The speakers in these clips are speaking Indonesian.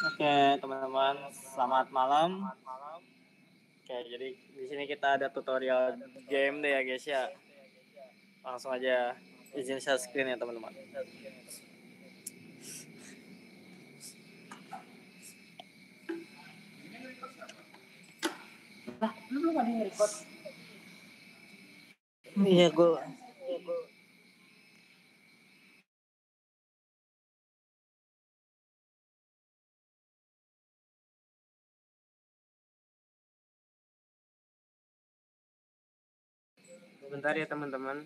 Oke, teman-teman, selamat malam. Oke, jadi di sini kita ada tutorial game deh ya guys ya. Langsung aja izin share screen ya teman-teman. Lah, lu belum ada yang record. Iya, gue. Bentar ya teman-teman.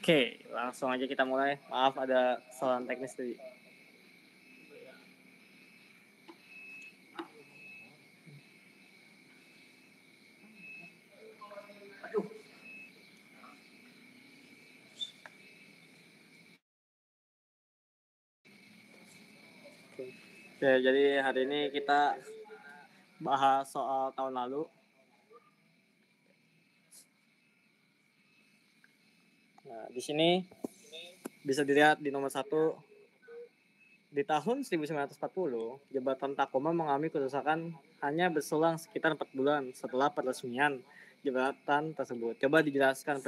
Oke, langsung aja kita mulai. Maaf ada kesalahan teknis tadi. Oke, jadi hari ini kita bahas soal tahun lalu. Nah, di sini bisa dilihat di nomor 1. Di tahun 1940, jembatan Tacoma mengalami kerusakan hanya berselang sekitar 4 bulan setelah peresmian jembatan tersebut. Coba dijelaskan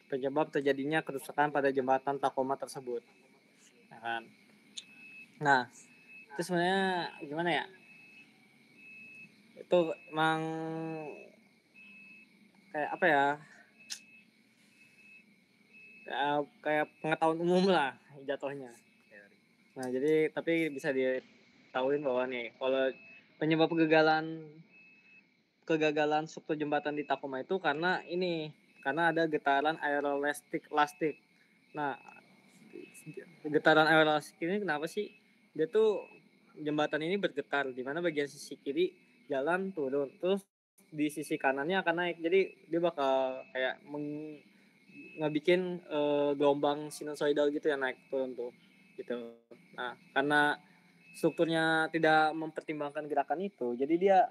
penyebab terjadinya kerusakan pada jembatan Tacoma tersebut. Ya kan? Nah, itu sebenarnya gimana ya? Itu emang kayak apa ya? Kayak pengetahuan umum lah jatuhnya. Nah, jadi tapi bisa ditahuin bahwa nih kalau penyebab kegagalan struktur jembatan di Tacoma itu karena ada getaran aerolastik. Nah, getaran aerolastik ini kenapa sih? Dia tuh jembatan ini bergetar di mana bagian sisi kiri jalan turun, terus di sisi kanannya akan naik. Jadi dia bakal kayak ngebikin gelombang sinusoidal gitu ya, naik turun tuh gitu. Nah, karena strukturnya tidak mempertimbangkan gerakan itu, jadi dia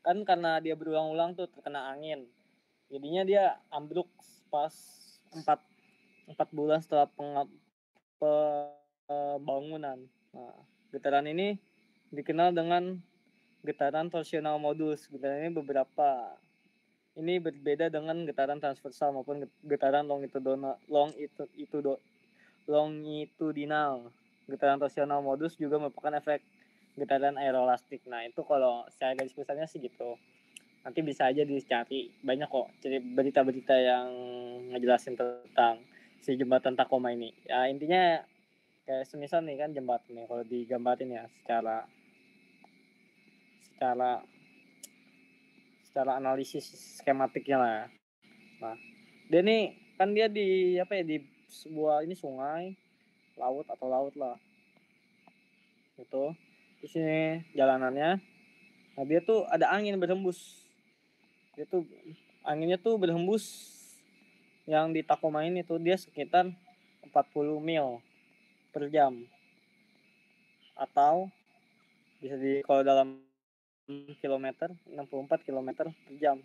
kan karena dia berulang-ulang tuh terkena angin, jadinya dia ambruk pas 4 4 bulan setelah pembangunan. Nah, getaran ini dikenal dengan getaran torsional modus. Getaran ini berbeda dengan getaran transversal maupun getaran longitudinal. Getaran torsional modus juga merupakan efek getaran aerolastik. Nah, itu kalau saya garis besarnya sih gitu. Nanti bisa aja dicari, banyak kok berita-berita yang ngejelasin tentang si jembatan Tacoma ini. Ya intinya kayak semisal nih kan jembatan nih, kalau digambarin ya secara secara analisis skematiknya lah. Nah, dia di apa ya, di sebuah ini sungai, laut lah. Itu di sini jalanannya. Nah, dia tuh ada angin berhembus. Dia tuh anginnya tuh berhembus yang di Tacoma ini tuh dia sekitar 40 mil per jam, atau bisa di kalau dalam kilometer 64 kilometer per jam.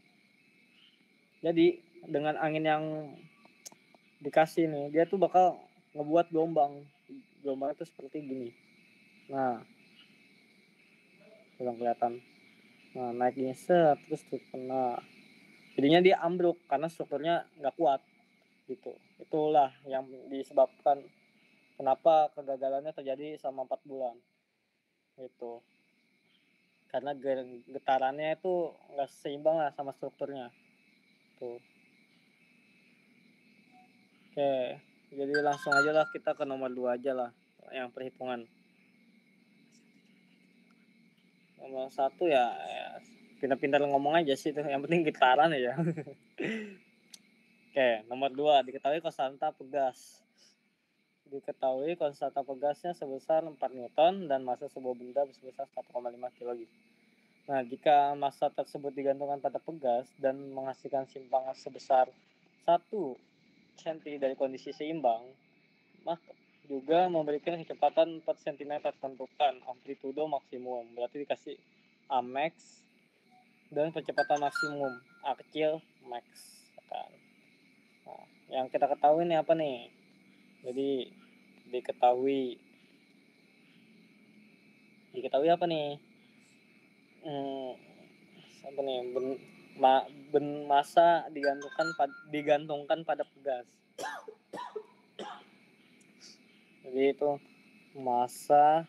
Jadi dengan angin yang dikasih nih, dia tuh bakal ngebuat gelombang itu seperti gini. Nah, belum kelihatan. Nah, naik gini set, terus kena. Jadinya dia ambruk karena strukturnya nggak kuat gitu. Itulah yang disebabkan kenapa kegagalannya terjadi selama 4 bulan gitu. Karena getarannya itu nggak seimbang lah sama strukturnya tuh. Oke, jadi langsung aja lah kita ke nomor 2 aja lah yang perhitungan. Nomor 1 ya pintar-pintar ngomong aja sih tuh, yang penting getaran aja. Oke, nomor 2 diketahui konstanta pegas. Diketahui konstanta pegasnya sebesar 4 Newton dan massa sebuah benda sebesar 1,5 kg. Nah, jika massa tersebut digantungkan pada pegas dan menghasilkan simpangan sebesar 1 cm dari kondisi seimbang, maka juga memberikan kecepatan 4 cm tentukan amplitudo maksimum. Berarti dikasih A max dan kecepatan maksimum A kecil max. Kan. Nah, yang kita ketahui nih apa nih? Jadi diketahui apa nih? Apa nih? Massa digantungkan pada pegas. Jadi itu massa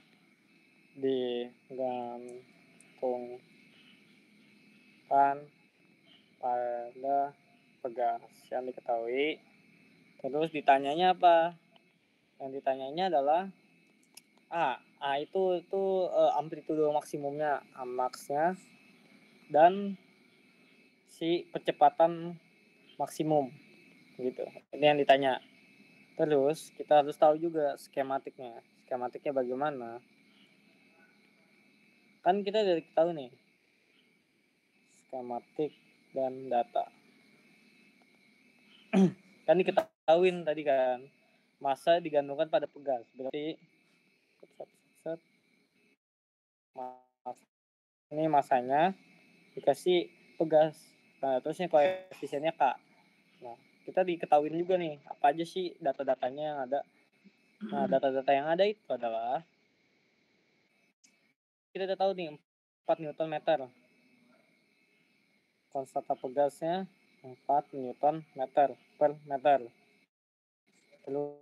digantungkan pada pegas yang diketahui. Terus ditanyanya apa? Yang ditanyanya adalah A itu amplitudo maksimumnya, max-nya, dan si percepatan maksimum gitu. Ini yang ditanya. Terus kita harus tahu juga skematiknya. Skematiknya bagaimana? Kan kita udah tahu nih skematik dan data. Kan diketahuin tadi kan massa digantungkan pada pegas. Berarti ini massanya dikasih pegas. Nah, terusnya koefisiennya K. Nah, kita diketahuin juga nih apa aja sih data-datanya yang ada. Nah, data-data yang ada itu adalah kita udah tahu nih 4 Newton meter. Konstanta pegasnya 4 Newton meter per meter. Lalu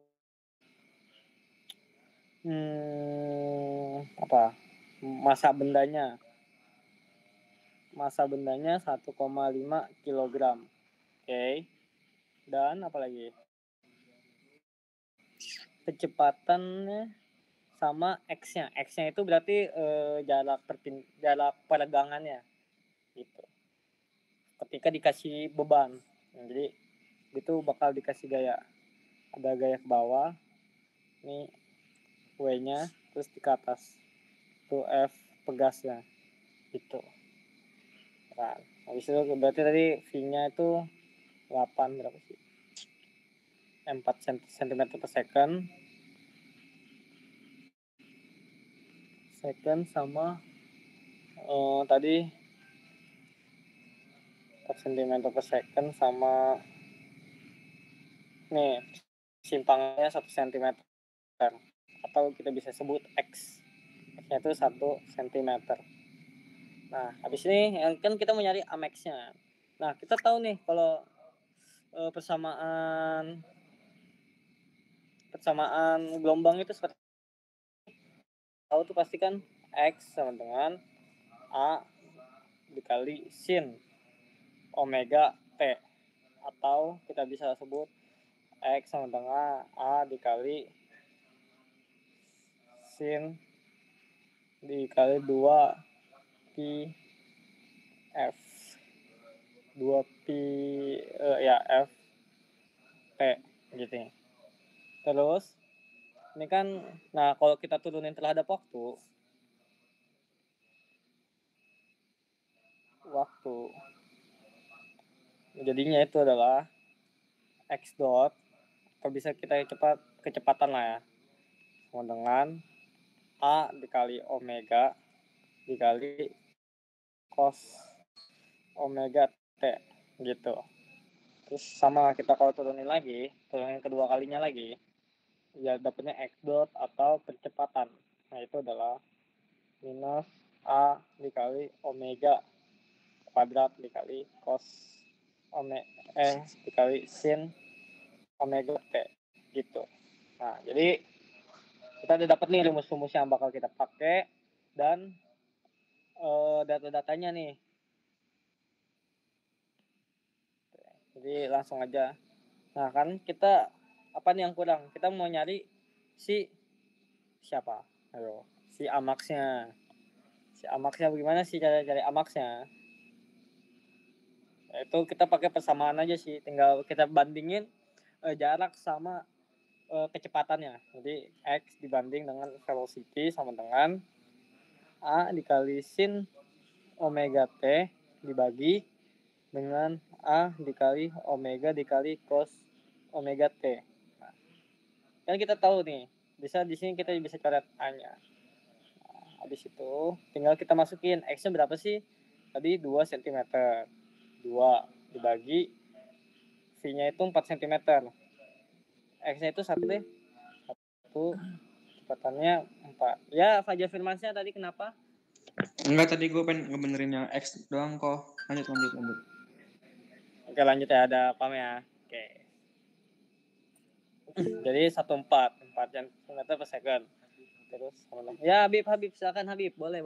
apa? Massa bendanya 1,5 kg. Oke. Dan apa lagi? Kecepatannya sama X-nya. X-nya itu berarti jarak peregangannya gitu. Ketika dikasih beban. Nah, jadi itu bakal dikasih gaya. Ada gaya ke bawah. Ini W-nya terus di ke atas. Itu F pegasnya. Gitu. Nah, habis itu berarti tadi V-nya itu 8 berapa sih? 4 cm per second. Sama tadi 4 cm per second sama nih simpangnya 1 cm atau kita bisa sebut X. X-nya itu 1 cm. Nah, habis ini kan kita mau nyari Amex-nya. Nah, kita tahu nih kalau persamaan gelombang itu seperti tahu tuh pasti kan X sama dengan A dikali sin omega T, atau kita bisa sebut X sama dengan A dikali sin dikali 2 pi F 2 pi F T gitu ya. Terus ini kan, nah kalau kita turunin terhadap waktu jadinya itu adalah X dot, atau bisa kita kecepatan lah ya, sama dengan A dikali omega dikali cos omega T gitu. Terus sama kita kalau turunin kedua kalinya lagi, ya dapatnya X dot atau percepatan. Nah itu adalah minus A dikali omega kuadrat dikali cos dikali sin omega T gitu. Nah, jadi kita udah dapat nih rumus-rumus yang bakal kita pakai dan data-datanya nih. Jadi langsung aja. Nah, kan kita apa nih yang kurang? Kita mau nyari si siapa? Ayo, si amaxnya. Si amaxnya bagaimana sih cara cari amaxnya? Itu kita pakai persamaan aja sih, tinggal kita bandingin jarak sama kecepatannya. Jadi x dibanding dengan velocity sama dengan a dikali sin omega t dibagi dengan a dikali omega dikali cos omega t. Nah, kan kita tahu nih, bisa di sini kita bisa coret a-nya. Nah, habis itu tinggal kita masukin x-nya berapa sih? Tadi 2 cm. 2 dibagi v-nya itu 4 cm. X-nya itu 1 deh. 1 kecepatannya 4. Ya, Fajar Firmansyah tadi kenapa? Enggak, tadi gue pengen ngebenerin yang X doang kok. Lanjut. Oke, lanjut ya, ada pam ya. Oke. Jadi 1/4 cm per second. Terus ya Habib silakan Habib, boleh.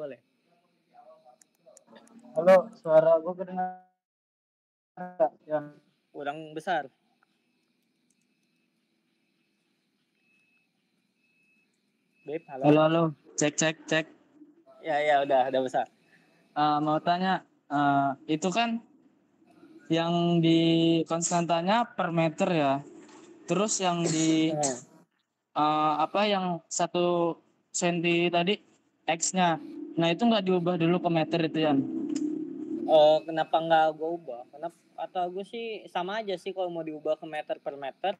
Halo, suara gue kedengar yang Kurang besar. Bib, halo. Halo. Cek. Ya, udah besar. Mau tanya, itu kan yang di konstantanya per meter ya. Terus yang di yang 1 senti tadi X-nya. Nah, itu nggak diubah dulu ke meter itu ya? Kenapa nggak gue ubah? Kenapa? Atau gue sih sama aja sih kalau mau diubah ke meter per meter.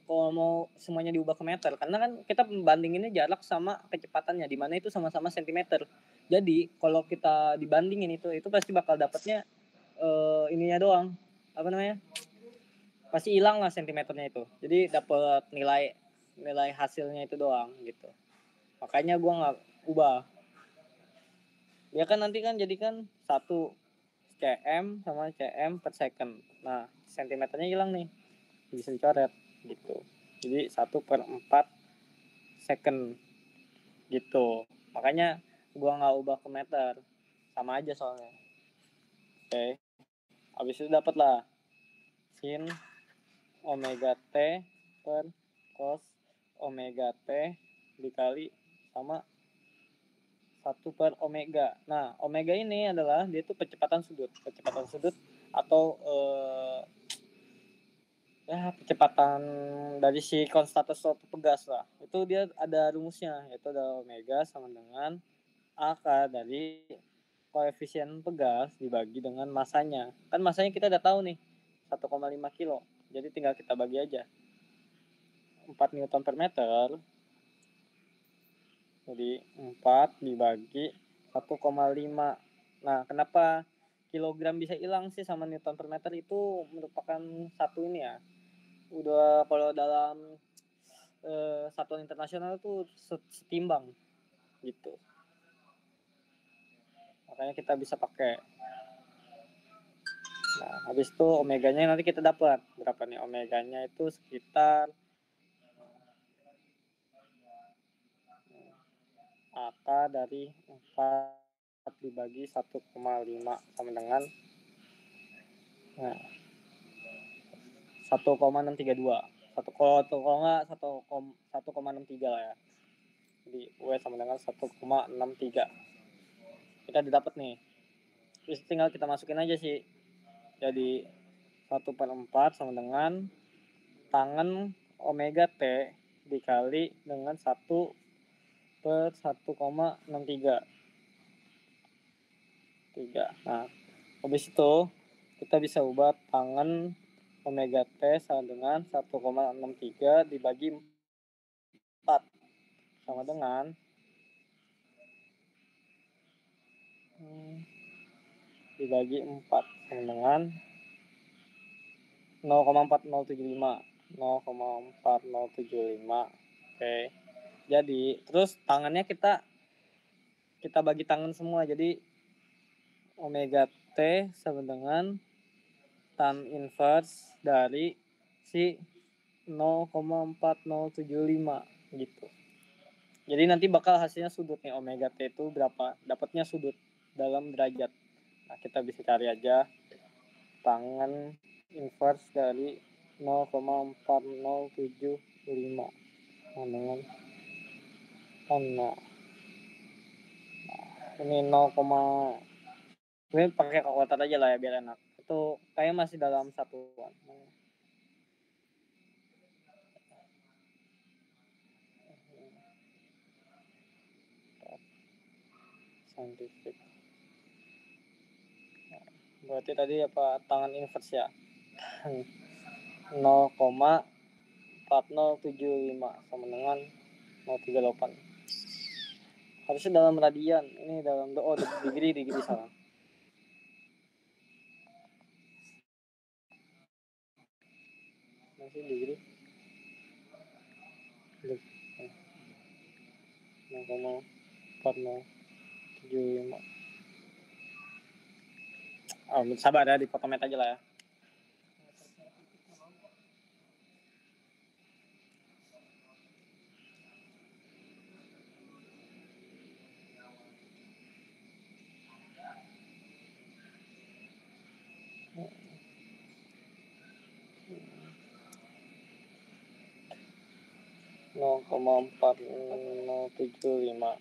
Kalau mau semuanya diubah ke meter, karena kan kita membandinginnya jarak sama kecepatannya, di mana itu sama-sama sentimeter. Jadi kalau kita dibandingin itu pasti bakal dapatnya ininya doang, apa namanya? Pasti hilang lah sentimeternya itu. Jadi dapat nilai hasilnya itu doang gitu. Makanya gue nggak ubah. Ya kan nanti kan jadikan 1 cm sama cm per second. Nah, sentimeternya hilang nih, bisa dicoret gitu. Jadi 1/4 second gitu. Makanya gua nggak ubah ke meter, sama aja soalnya. Oke. Habis itu dapat lah sin omega t per cos omega t dikali sama 1/omega. Nah, omega ini adalah dia itu kecepatan sudut atau kecepatan dari si konstanta suatu pegas lah. Itu dia ada rumusnya, yaitu ada omega sama dengan akar dari koefisien pegas dibagi dengan masanya. Kan masanya kita udah tahu nih, 1,5 kilo. Jadi tinggal kita bagi aja. 4 Newton per meter. Jadi 4 dibagi 1,5. Nah, kenapa kilogram bisa hilang sih sama Newton per meter? Itu merupakan satu ini ya. Udah kalau dalam satuan internasional tuh setimbang gitu. Makanya kita bisa pakai. Nah, habis itu omeganya nanti kita dapat berapa nih? Omeganya itu sekitar angka dari 4 dibagi 1,5 sama dengan 1,632. Kalau enggak 1,63 lah ya. Jadi W sama dengan 1,63. Kita didapat nih. Terus tinggal kita masukin aja sih. Jadi 1/4 sama dengan tangan omega T dikali dengan 1/1,63. Nah, habis itu kita bisa ubah tangan omega T sama dengan 1,63 dibagi 4 sama dengan dibagi 4 sama dengan 0,4075. Oke. Jadi terus tangannya kita kita bagi tangan semua. Jadi omega T sama dengan tan inverse dari si 0,4075 gitu. Jadi nanti bakal hasilnya sudut nih, omega T itu berapa, dapatnya sudut dalam derajat. Nah, kita bisa cari aja tangan inverse dari 0,4075 dengan nah, ini 0, ini pakai kalkulator aja lah ya biar enak. Itu kayaknya masih dalam satuan. Scientific. Berarti tadi apa, tangan inverse ya? 0,4075 sama dengan 038. Harusnya dalam radian. Ini dalam degree salah. Masih degree. 0,4075. Sabar ya, di fotomet aja lah ya. Nol koma 4075.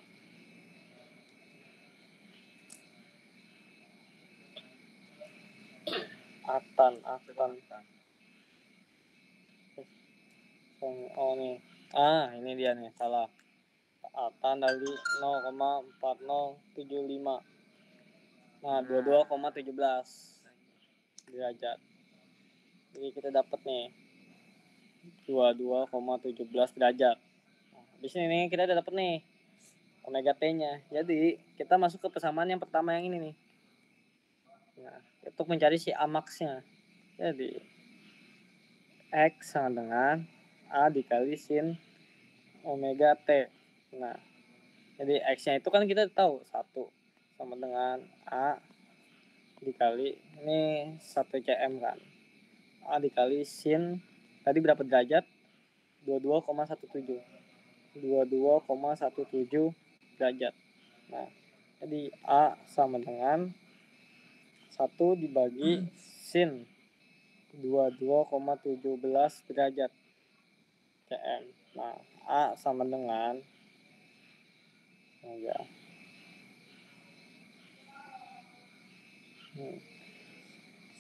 Atan. Oh nih. Ini dia nih, salah. Atan dari 0,4075. Nah, 22,17 derajat. Jadi kita dapat nih 22,17 derajat. Nah, habis ini kita udah dapat nih omega T-nya. Jadi kita masuk ke persamaan yang pertama yang ini nih. Nah, untuk mencari si amax-nya. Jadi X sama dengan A dikali sin omega T. Nah, jadi X-nya itu kan kita tahu 1 sama dengan A dikali ini 1 cm kan. A dikali sin tadi berapa derajat? 22,17. 22,17 derajat. Nah, jadi A sama dengan 1 dibagi sin 22,17 derajat cm. Nah, A sama dengan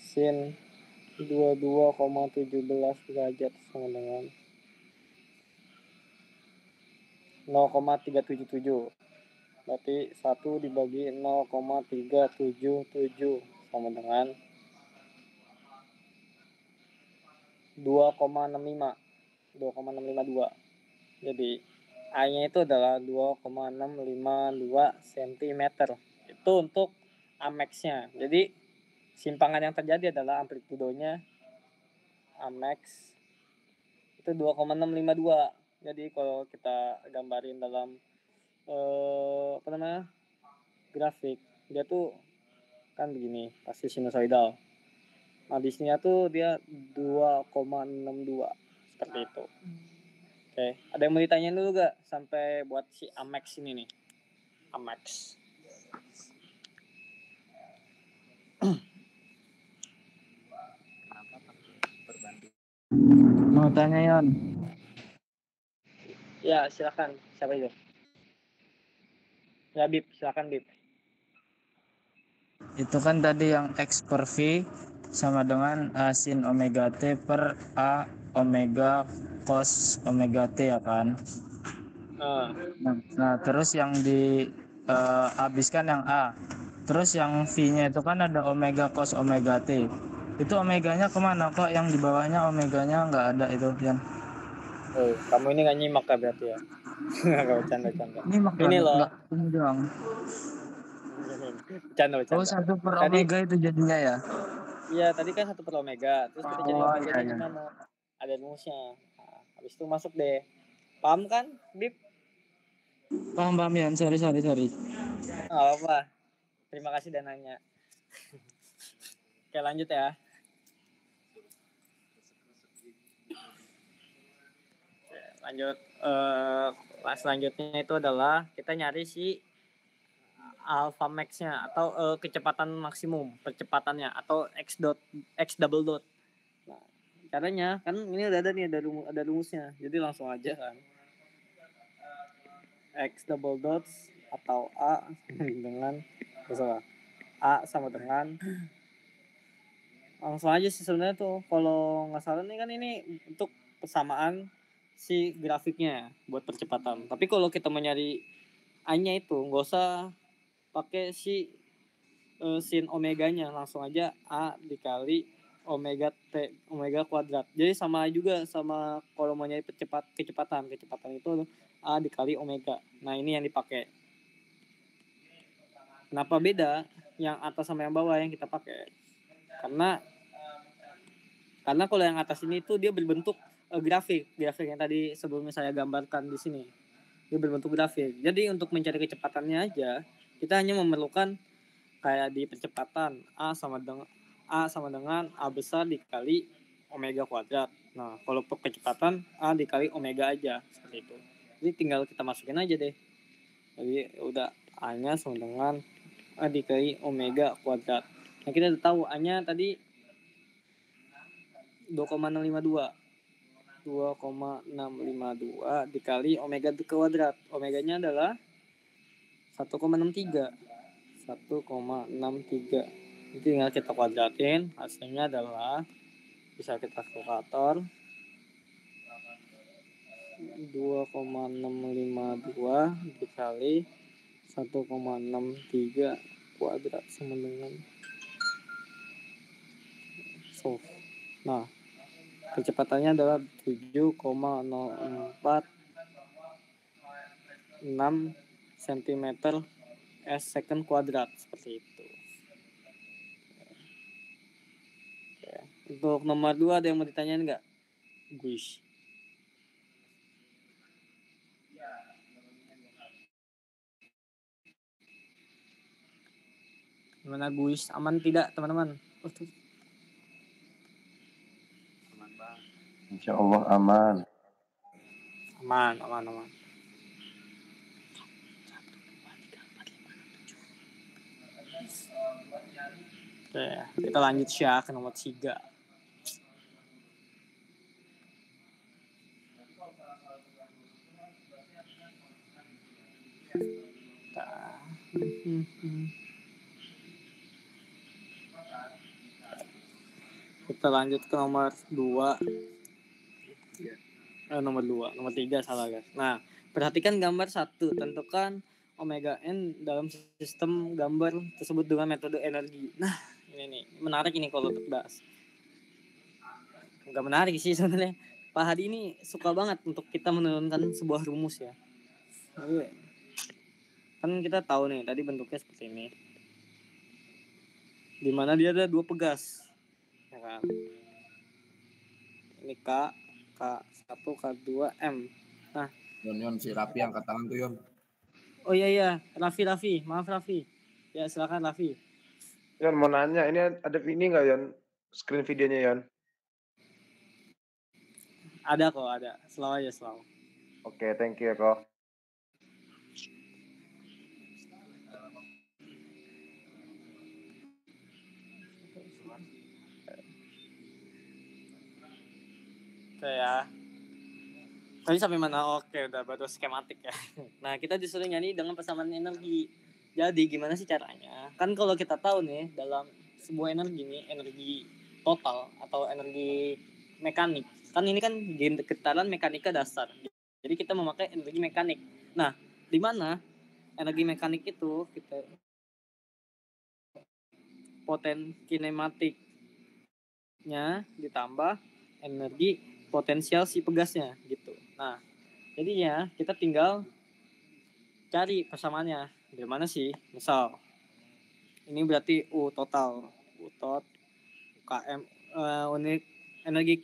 sin 22,17 derajat sama dengan 0,377. Berarti 1 dibagi 0,377 sama dengan 2,652. Jadi A-nya itu adalah 2,652 cm. Itu untuk amax-nya. Jadi simpangan yang terjadi adalah amplitudonya amax itu 2,652. Jadi kalau kita gambarin dalam grafik, dia tuh kan begini, pasti sinusoidal. Nah, di sini tuh dia 2,62 seperti itu. Oke, ada yang mau ditanyain dulu gak sampai buat si amax ini nih? Amax. Mau tanya Yon? Ya, silakan. Siapa itu? Ya, Bib, silakan Bib. Itu kan tadi yang X per V sama dengan A sin omega T per A omega cos omega T ya kan. Nah, terus yang habiskan yang A. Terus yang V-nya itu kan ada omega cos omega T. Itu omeganya kemana kok? Yang di bawahnya omeganya nggak ada itu Yan. Oh, kamu ini nggak nyimak ya berarti ya? Nggak bercanda. Ini loh. Enggak, ini doang. Bercanda. Oh, 1 per Tadi, omega itu jadinya ya? iya tadi kan 1 per omega. Terus kita cari omeganya Iya. di mana? Ada rumusnya. Nah, habis itu masuk deh. Paham kan, Bib? Paham Yan, sorry. apa. Terima kasih dan nanya. Oke, lanjut ya. Lanjut. Selanjutnya itu adalah kita nyari si alpha max-nya atau kecepatan maksimum percepatannya atau x double dot. Nah, caranya kan ini udah ada nih, ada rumusnya. Jadi langsung aja kan. X double dots atau A dengan salah. A sama dengan langsung aja sih sebenarnya tuh, kalau nggak salah nih kan ini untuk persamaan si grafiknya buat percepatan. Tapi kalau kita mau nyari A-nya itu nggak usah pakai si sin omeganya, langsung aja A dikali omega kuadrat. Jadi sama juga sama kalau mau nyari kecepatan itu A dikali omega. Nah ini yang dipakai. Kenapa beda yang atas sama yang bawah yang kita pakai? Karena kalau yang atas ini tuh dia berbentuk grafik yang tadi sebelumnya saya gambarkan di sini. Dia berbentuk grafik. Jadi untuk mencari kecepatannya aja kita hanya memerlukan kayak di percepatan A sama dengan A besar dikali omega kuadrat. Nah, kalau kecepatan A dikali omega aja seperti itu. Jadi tinggal kita masukin aja deh. Jadi udah A-nya sama dengan A dikali omega kuadrat. Nah, kita udah tahu A-nya tadi 2,652 dikali omega kuadrat. Omeganya adalah 1,63. Ini tinggal kita kuadratin, hasilnya adalah bisa kita kalkulator 2,652 dikali 1,63 kuadrat sama dengan solve. Nah, kecepatannya adalah 7,0466 cm s second kuadrat seperti itu. Oke. Untuk nomor 2 ada yang mau ditanyain nggak? Guys. Gimana guys? Aman tidak teman-teman? Aman bang. Insya Allah aman. Aman. Oke, kita lanjut ya ke nomor 3. Kita lanjut ke nomor 2. Nomor 3 salah guys. Nah, perhatikan gambar 1. Tentukan omega n dalam sistem gambar tersebut dengan metode energi. Nah, ini nih menarik ini kalau dibahas. Enggak menarik sih sebenarnya. Pak Hadi ini suka banget untuk kita menurunkan sebuah rumus ya. Kan kita tahu nih tadi bentuknya seperti ini. Dimana dia ada 2 pegas. Ya kan? Ini K1, K2, M. Nah, Yon si Raffi angkat tangan tuh Yon. Oh iya, Raffi. Maaf Raffi. Ya silakan Raffi. Yon mau nanya, ini ada ini nggak Yon? Screen videonya Yon? Ada kok, ada. Selalu aja. Oke, thank you ya kok. Oke ya. Tadi sampai mana? Oke, udah baru skematik ya. Nah, kita disuruh nyanyi dengan persamaan energi. Jadi gimana sih caranya? Kan kalau kita tahu nih dalam sebuah energi nih, energi total atau energi mekanik. Kan ini kan getaran mekanika dasar. Jadi kita memakai energi mekanik. Nah, di mana energi mekanik itu kita poten kinematiknya ditambah energi potensial si pegasnya gitu. Nah, jadinya kita tinggal cari persamaannya. Dari mana sih? Misal ini berarti U total, KM unit energi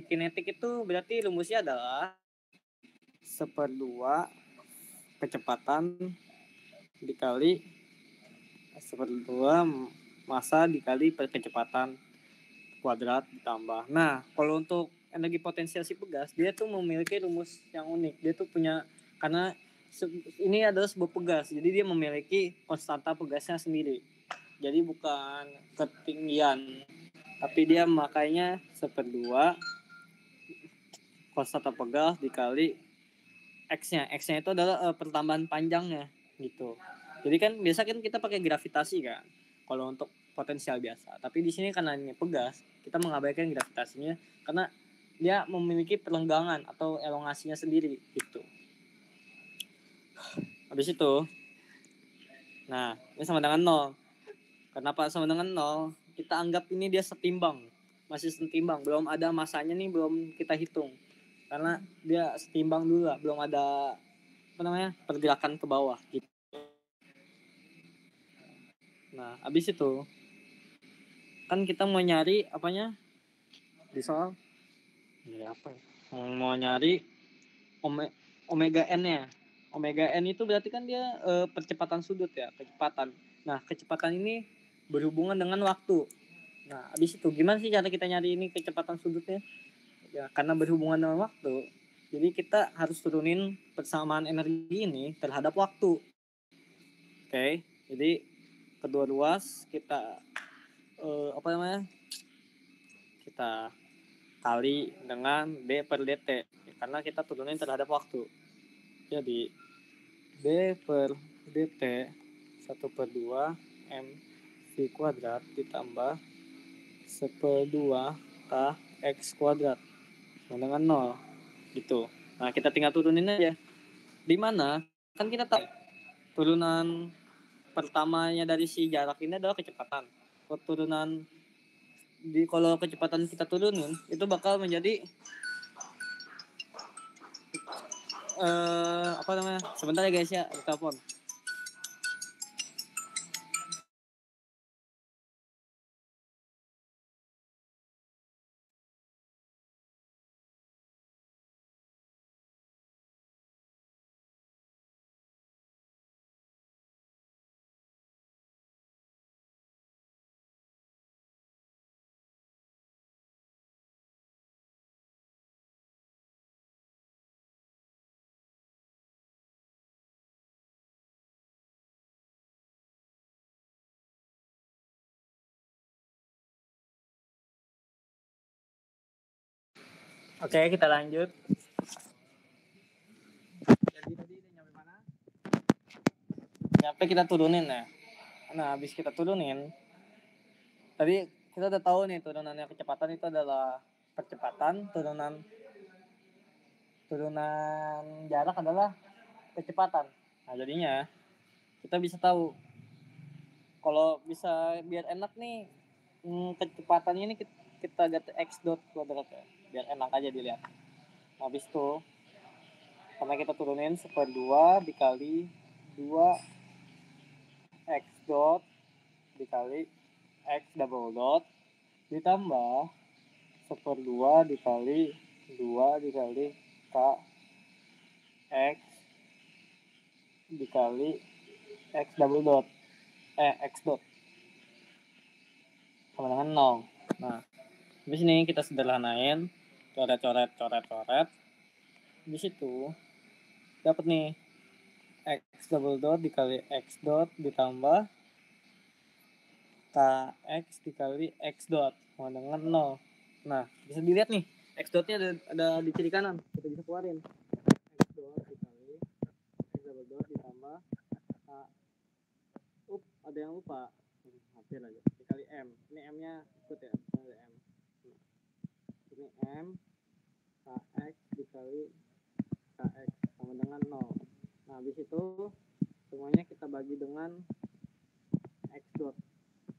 kinetik itu berarti rumusnya adalah 1/2 kecepatan dikali seper 2 massa dikali kecepatan kuadrat ditambah. Nah, kalau untuk energi potensial si pegas, dia tuh memiliki rumus yang unik. Dia tuh punya, karena ini adalah sebuah pegas, jadi dia memiliki konstanta pegasnya sendiri. Jadi bukan ketinggian, tapi dia makanya seper 2 konstanta pegas dikali X-nya. X-nya itu adalah pertambahan panjangnya gitu. Jadi kan biasa kan kita pakai gravitasi kan kalau untuk potensial biasa. Tapi di sini karena ini pegas, kita mengabaikan gravitasinya karena dia memiliki perlenggangan atau elongasinya sendiri gitu. Habis itu, nah ini sama dengan 0. Kenapa sama dengan 0? Kita anggap ini dia setimbang. Masih setimbang, belum ada masanya nih, belum kita hitung. Karena dia setimbang dulu lah, belum ada pergerakan ke bawah gitu. Nah, habis itu kan kita mau nyari apanya di soal ini apa ya? Mau nyari omega n-nya. Omega n itu berarti kan dia percepatan sudut ya, kecepatan. Nah, kecepatan ini berhubungan dengan waktu. Nah, habis itu gimana sih cara kita nyari ini kecepatan sudutnya? Ya, karena berhubungan dengan waktu, jadi kita harus turunin persamaan energi ini terhadap waktu. Oke, jadi kedua ruas kita kita kali dengan d per dt karena kita turunin terhadap waktu. Jadi d per dt 1/2 m v kuadrat ditambah 1/2 k x kuadrat dengan 0 gitu. Nah, kita tinggal turunin aja. Di mana kan kita tahu turunan pertamanya dari si jarak ini adalah kecepatan. Turunan kalau kecepatan kita turunin itu bakal menjadi sebentar ya guys ya, telepon. Oke, kita lanjut. Jadi tadi nyampe mana? Nyampe kita turunin ya. Nah, habis kita turunin, tadi kita udah tahu nih turunannya kecepatan itu adalah percepatan, turunan jarak adalah kecepatan. Nah, jadinya kita bisa tahu kalau bisa biar enak nih kecepatannya ini kita ganti x dot kuadrat ya, biar enak aja dilihat. Habis itu karena kita turunin 1/2 dikali 2 x dot dikali x double dot ditambah 1/2 dikali 2 dikali k x dikali x double dot x dot sama dengan 0. Nah, di sini kita sederhanain, coret. Di situ dapat nih x double dot dikali x dot ditambah kx dikali x dot sama dengan 0. Nah, bisa dilihat nih, x dotnya ada di kiri kanan, kita bisa keluarin x dot dikali x double dot ditambah k. Ada yang lupa, hampir aja, dikali m. Ini m nya ikut ya, ada m. Ini m kx dikali kx sama dengan 0. Nah, habis itu semuanya kita bagi dengan x dot,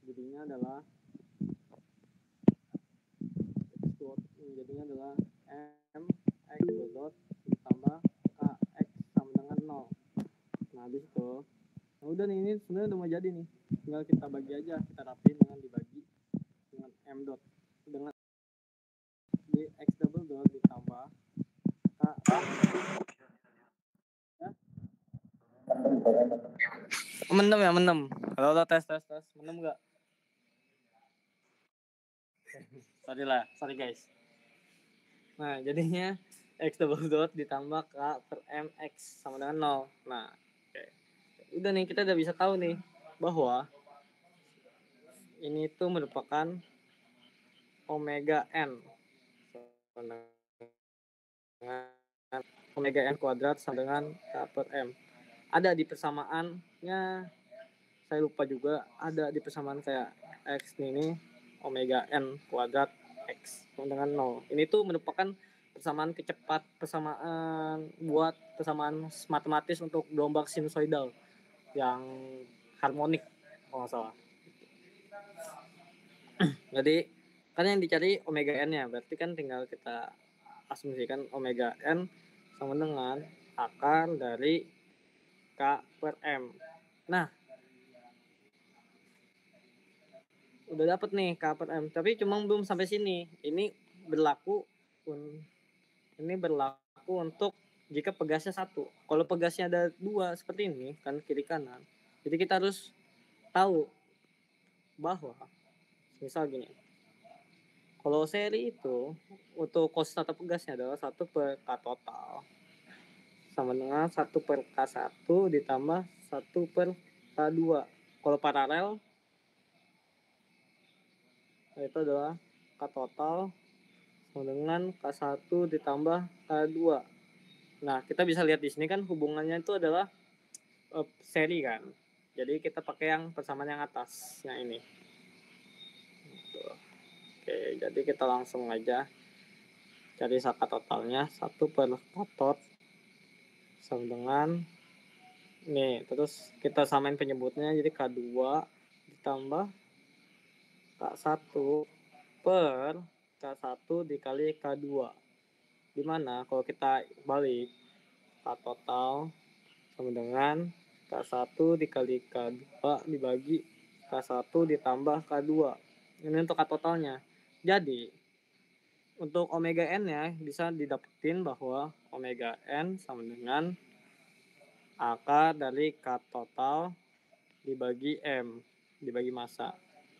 jadinya adalah m x dot ditambah kx sama dengan 0. Nah, habis itu nah udah nih, ini sebenarnya udah mau jadi nih, tinggal kita bagi aja, kita rapiin dengan dibagi dengan m dot dengan di x double dot ditambah k ya. Mendem ya, mendem. Halo, tes. Mendem nggak? Sorry guys. Nah, jadinya X double dot ditambah K per M X sama dengan 0. Nah, oke. Udah nih, kita udah bisa tahu nih bahwa ini tuh merupakan omega N. Sama dengan omega N kuadrat sama dengan K per M. Ada di persamaannya, saya lupa juga, ada di persamaan kayak X ini omega N kuadrat X sama dengan 0. Ini tuh merupakan persamaan buat persamaan matematis untuk gelombang sinusoidal yang harmonik kalau nggak salah. Jadi kan yang dicari omega n-nya, berarti kan tinggal kita asumsikan omega n sama dengan akar dari K per M. Nah, udah dapet nih K per M, tapi cuma belum sampai sini. Ini berlaku untuk jika pegasnya 1. Kalau pegasnya ada 2 seperti ini, kan kiri kanan. Jadi kita harus tahu bahwa misal gini. Kalau seri itu untuk kos 1 pegasnya adalah 1 per K total sama dengan 1 per K1 ditambah 1 per K2. Kalau paralel itu adalah K total sama dengan K1 ditambah K2. Nah, kita bisa lihat di sini kan hubungannya itu adalah seri kan. Jadi kita pakai yang persamaan yang atas, yang ini. Oke, jadi kita langsung aja cari K totalnya 1 per katot sama dengan nih, terus kita samain penyebutnya jadi K2 ditambah K1 per K1 dikali K2. Dimana kalau kita balik K total sama dengan K1 dikali K2 dibagi K1 ditambah K2. Ini untuk K totalnya. Jadi untuk omega n-nya bisa didapetin bahwa omega n sama dengan akar dari K total dibagi M dibagi massa,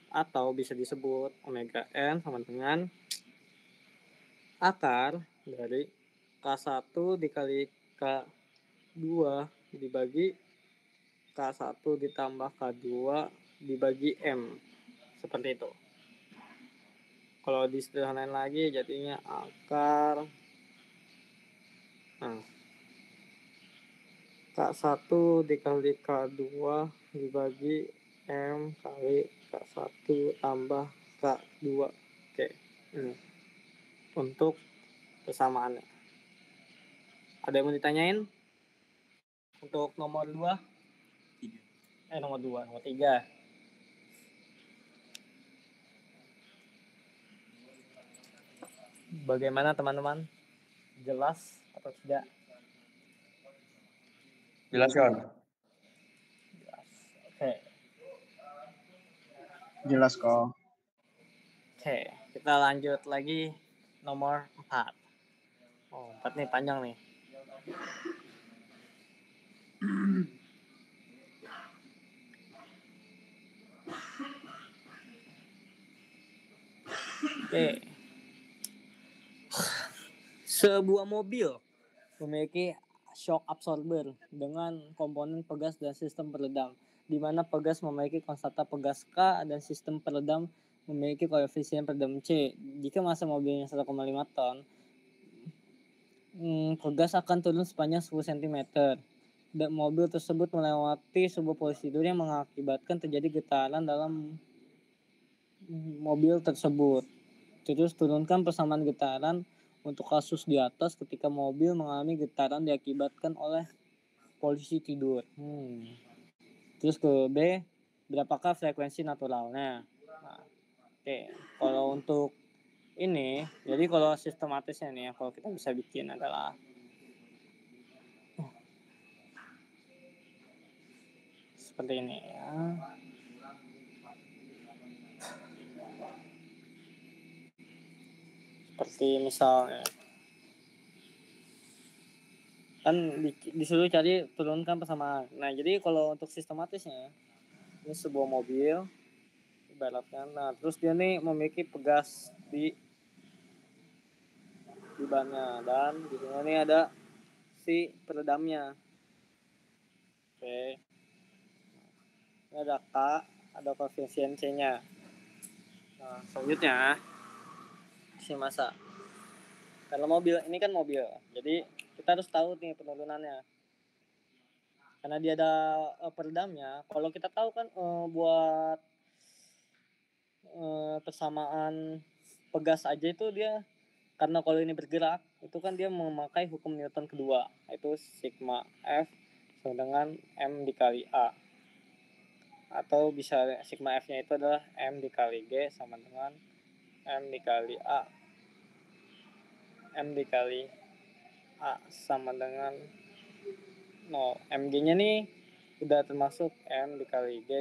atau bisa disebut omega n sama dengan akar dari K1 dikali K2 dibagi K1 ditambah K2 dibagi M. Seperti itu. Kalau disederhanain lagi jadinya akar K1 dikali K2 dibagi M kali K1 tambah K2. Oke. Ini untuk persamaannya. Ada yang mau ditanyain? Untuk nomor 2? Nomor 2, nomor 3. Bagaimana teman-teman? Jelas atau tidak? Jelas Yon. Jelas. Oke. Jelas kok. Oke, kita lanjut lagi nomor 4. 4 nih panjang nih. Oke. Sebuah mobil memiliki shock absorber dengan komponen pegas dan sistem peredam, di mana pegas memiliki konstanta pegas K dan sistem peredam memiliki koefisien peredam C. Jika massa mobilnya 1,5 ton, pegas akan turun sepanjang 10 cm. Dan mobil tersebut melewati sebuah prosedur yang mengakibatkan terjadi getaran dalam mobil tersebut. Terus turunkan persamaan getaran untuk kasus di atas ketika mobil mengalami getaran diakibatkan oleh posisi tidur. Terus ke B, berapakah frekuensi naturalnya? Nah, oke. Kalau untuk ini, jadi kalau sistematisnya nih, kalau kita bisa bikin adalah seperti ini ya. Seperti misalnya kan disuruh cari turunkan persamaan. Nah jadi kalau untuk sistematisnya ini sebuah mobil ibaratkan, nah terus dia nih memiliki pegas di bannya dan di sini nih ada si peredamnya. Oke, ini ada K, ada koefisien C-nya. Nah selanjutnya si massa. Karena mobil ini kan mobil, jadi kita harus tahu nih penurunannya. Karena dia ada peredamnya. Kalau kita tahu kan buat persamaan pegas aja itu dia, karena kalau ini bergerak itu kan dia memakai hukum Newton kedua, yaitu sigma F sama dengan M dikali A, atau bisa sigma F nya itu adalah M dikali G sama dengan M dikali A, M dikali A sama dengan 0. MG nya nih udah termasuk M dikali G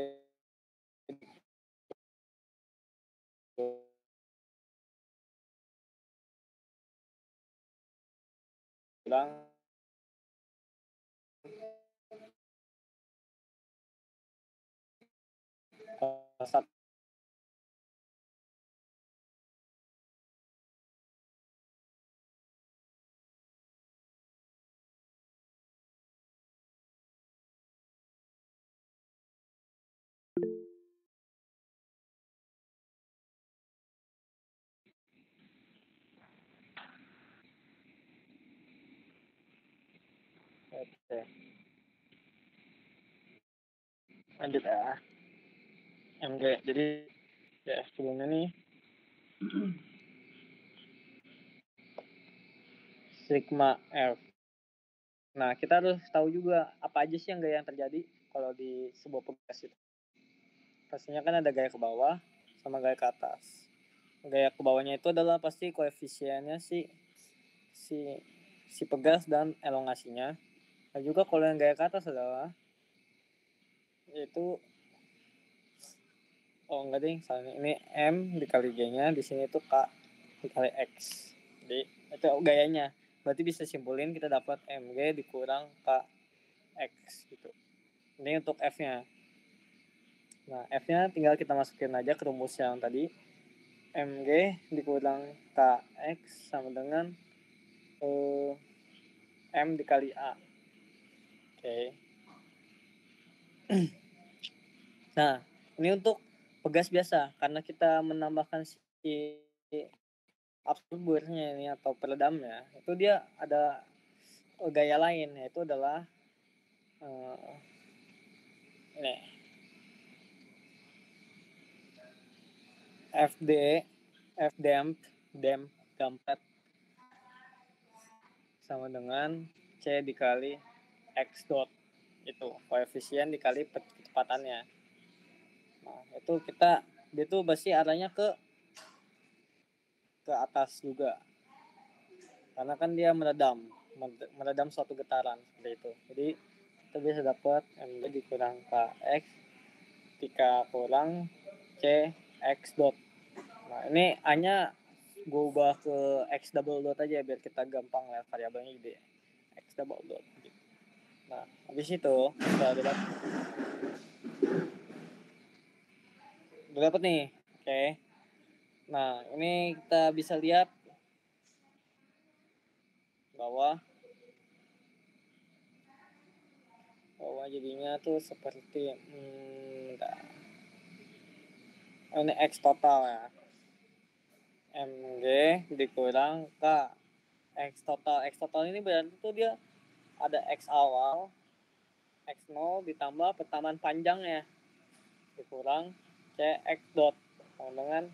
kurang satu. Oke. Lanjut ya. MG. Jadi ya sebelumnya nih sigma F. Nah, kita harus tahu juga apa aja sih yang gaya yang terjadi kalau di sebuah pegas itu. Pastinya kan ada gaya ke bawah sama gaya ke atas. Gaya ke bawahnya itu adalah pasti koefisiennya si pegas dan elongasinya. Dan juga kalau yang gaya ke atas adalah yaitu enggak ding, soalnya ini M dikali G-nya, di sini itu K dikali X. Jadi itu gayanya. Berarti bisa simpulin kita dapat MG dikurang KX gitu. Ini untuk F-nya. Nah, F-nya tinggal kita masukin aja ke rumus yang tadi. MG dikurang KX sama dengan M dikali A. Oke. Nah, ini untuk pegas biasa. Karena kita menambahkan si absorbernya ini atau peredamnya, itu dia ada gaya lain, yaitu adalah ini FD dampet sama dengan C dikali X dot, itu koefisien dikali kecepatannya. Nah itu dia tuh pasti arahnya ke atas juga, karena kan dia meredam suatu getaran seperti itu. Jadi kita bisa dapat MG dikurang KX ketika kurang C X dot. Nah ini A-nya gue ubah ke X double dot aja biar kita gampang lihat variabelnya gede. X double dot gitu. Nah habis itu kita udah dapat nih. Oke. Nah ini kita bisa lihat bahwa jadinya tuh seperti ini X total ya, MG dikurang K X total ini berarti tuh dia ada X awal X0 ditambah pertamaan panjangnya dikurang C X dot sama dengan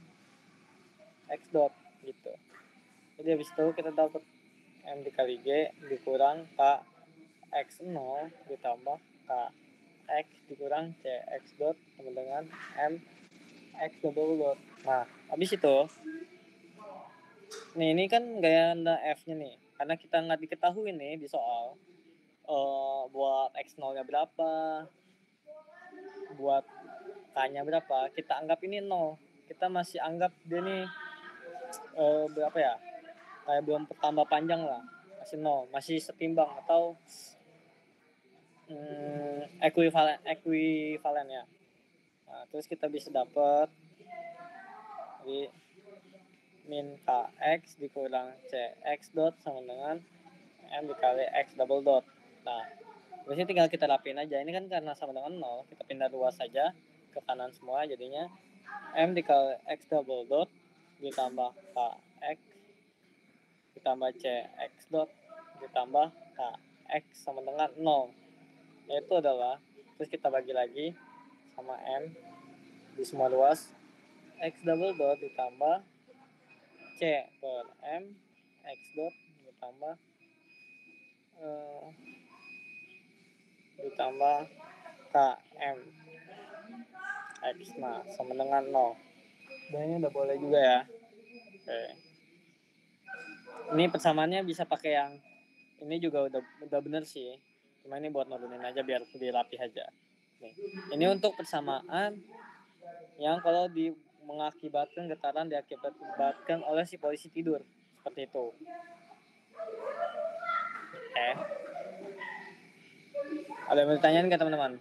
X dot gitu. Jadi habis itu kita dapat M dikali G dikurang K X0 ditambah K X dikurang C X dot sama dengan M X double dot. Nah habis itu nih ini kan gaya F nya nih, karena kita nggak diketahui nih di soal buat X0 nya berapa, buat K-nya berapa, kita anggap ini 0. Kita masih anggap dia nih berapa ya, kayak belum bertambah panjang lah. masih 0, masih setimbang atau ekuivalen ya. Nah, terus kita bisa dapat jadi min kx dikurang cx dot sama dengan m dikali x double dot. Nah, terusnya tinggal kita rapiin aja. Ini kan karena sama dengan 0, kita pindah luas saja ke kanan semua, jadinya m dikali x double dot ditambah kx ditambah cx dot ditambah kx sama dengan 0. Yaitu adalah, terus kita bagi lagi sama m di semua luas, x double dot ditambah c per m x dot ditambah km x, nah sama dengan 0. Dan ini udah boleh juga ya. Oke. Ini persamaannya bisa pakai yang ini juga udah bener sih. Cuma ini buat nurunin aja biar lebih rapi aja. Nih. Ini untuk persamaan yang kalau mengakibatkan getaran diakibatkan oleh si polisi tidur, seperti itu. Oke. Ada yang mau ditanyain nggak teman-teman?